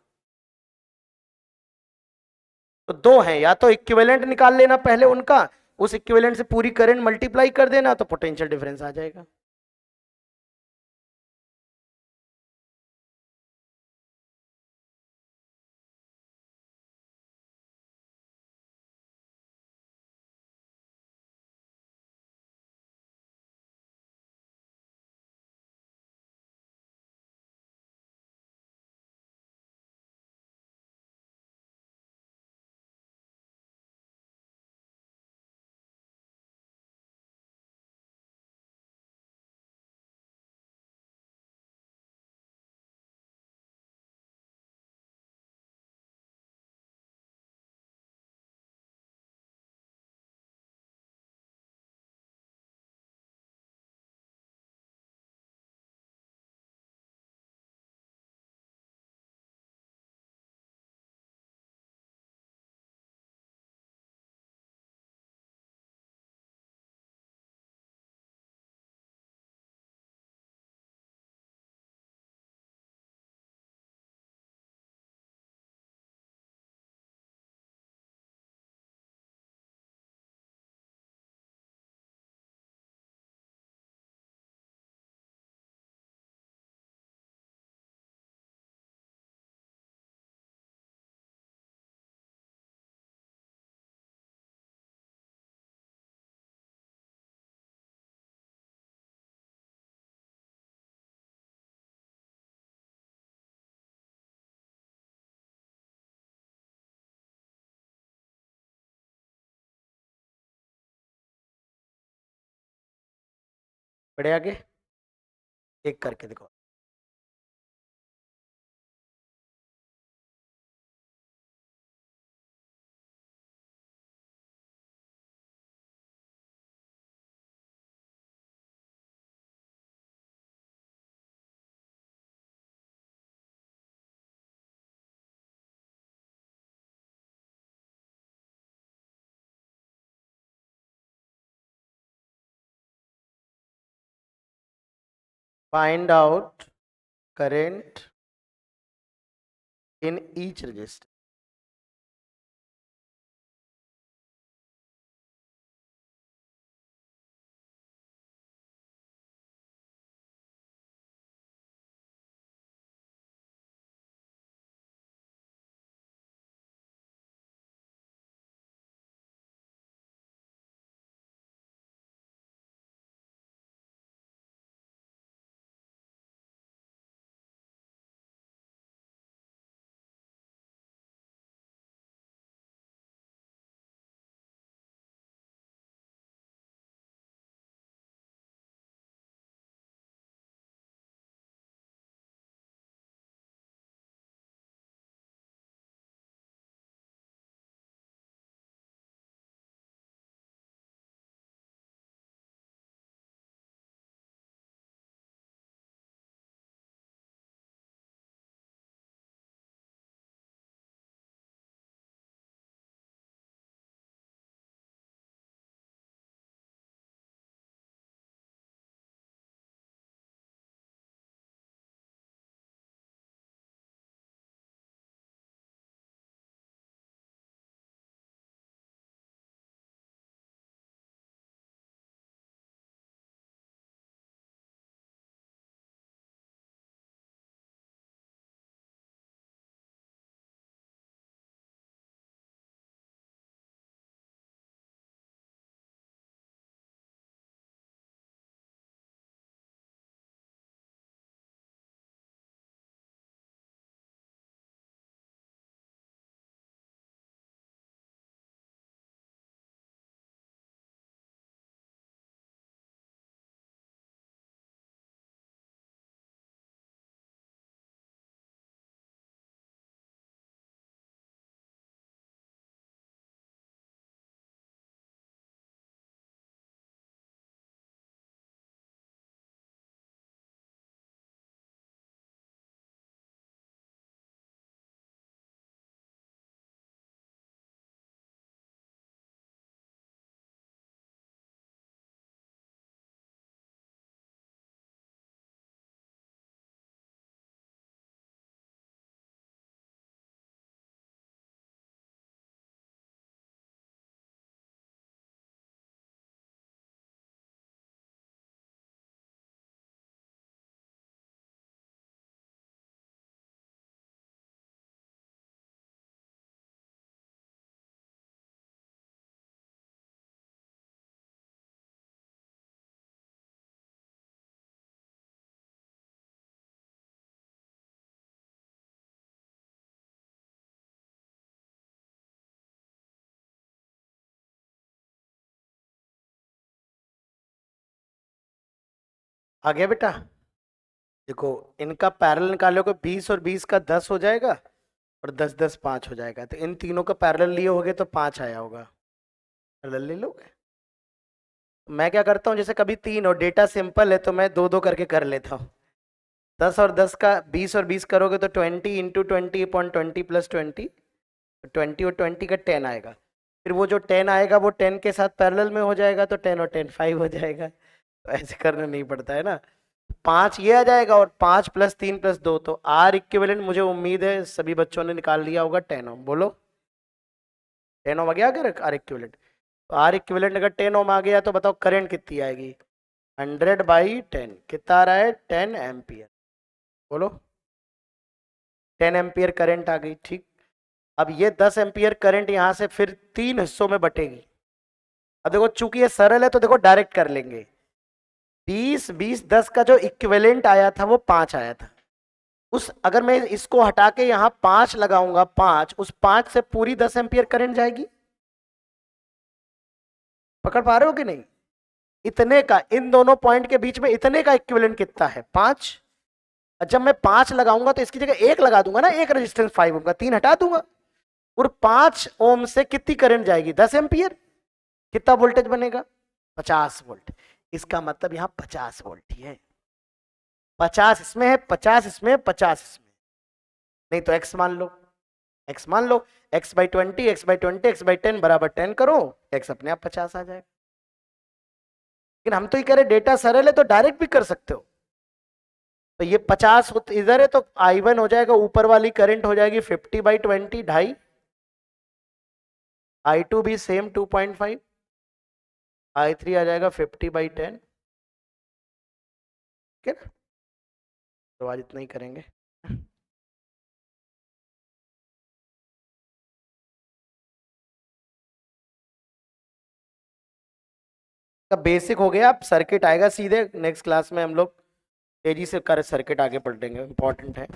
तो 2 हैं, या तो इक्विवेलेंट निकाल लेना पहले उनका, उस इक्विवेलेंट से पूरी करंट मल्टीप्लाई कर देना, तो पोटेंशियल डिफरेंस आ जाएगा। बढ़े आगे, एक करके देखो। Find out current in each register. आ गया बेटा। देखो, इनका पैरेलल निकालोगे 20 और 20 का 10 हो जाएगा, और 10 10 5 हो जाएगा। तो इन तीनों का पैरेलल लिए होगे तो 5 आया होगा। पैरेलल ले लोगे। मैं क्या करता हूँ, जैसे कभी 3 और डेटा सिंपल है तो मैं दो दो करके कर लेता हूँ। 10 और 10 का 20 और 20 करोगे तो 20 इंटू 20/20 प्लस 20, 20 और 20 का 10 आएगा। फिर वो जो 10 आएगा वो 10 के साथ पैरेलल में हो जाएगा, तो 10 और 10 5 हो जाएगा। तो ऐसे करना नहीं पड़ता है ना। 5 ये आ जाएगा, और 5 प्लस 3 प्लस 2, तो आर इक्विवेलेंट मुझे उम्मीद है सभी बच्चों ने निकाल लिया होगा 10 ओम। बोलो, 10 ओम आ गया अगर आर इक्विवेलेंट। तो आर इक्विवेलेंट अगर 10 ओम आ गया तो बताओ करंट कितनी आएगी। 100/10 कितना आ रहा है, 10 एम्पियर। बोलो, 10 एम्पियर करंट आ गई। ठीक। अब ये 10 एम्पियर करंट यहां से फिर 3 हिस्सों में बटेगी। अब देखो, चूंकि ये सरल है तो देखो डायरेक्ट कर लेंगे। 20 20 10 का जो इक्विवेलेंट आया था वो 5 आया था। उस अगर मैं इसको हटा के यहाँ 5 लगाऊंगा, 5, उस 5 से पूरी 10 एम्पियर करंट जाएगी। पकड़ पा रहे हो कि नहीं। इतने का, इन दोनों पॉइंट के बीच में इतने का इक्विवेलेंट कितना है 5। जब मैं 5 लगाऊंगा तो इसकी जगह 1 लगा दूंगा ना, एक रेजिस्टेंस 5 ओम का, 3 हटा दूंगा और 5 ओम से कितनी करंट जाएगी 10 एम्पियर। कितना वोल्टेज बनेगा 50 वोल्ट। इसका मतलब यहां 50 वोल्ट ही है। 50 इसमें है, 50 इसमें, 50 इसमें। नहीं तो x मान लो, x मान लो, x/20, x/20, x/10 बराबर 10 करो, x अपने आप 50 आ जाएगा। लेकिन हम तो ये कह रहे डेटा सरल है तो डायरेक्ट भी कर सकते हो। तो ये 50 इधर है तो I1 हो जाएगा, ऊपर वाली करंट हो जाएगी 50/20 2.5, I2 भी सेम 2.5, I3 आ जाएगा 50/10। ठीक है ना, तो आज इतना ही करेंगे। बेसिक हो गया, अब सर्किट आएगा सीधे नेक्स्ट क्लास में, हम लोग तेजी से कर सर्किट आगे पढ़ेंगे, इंपॉर्टेंट है।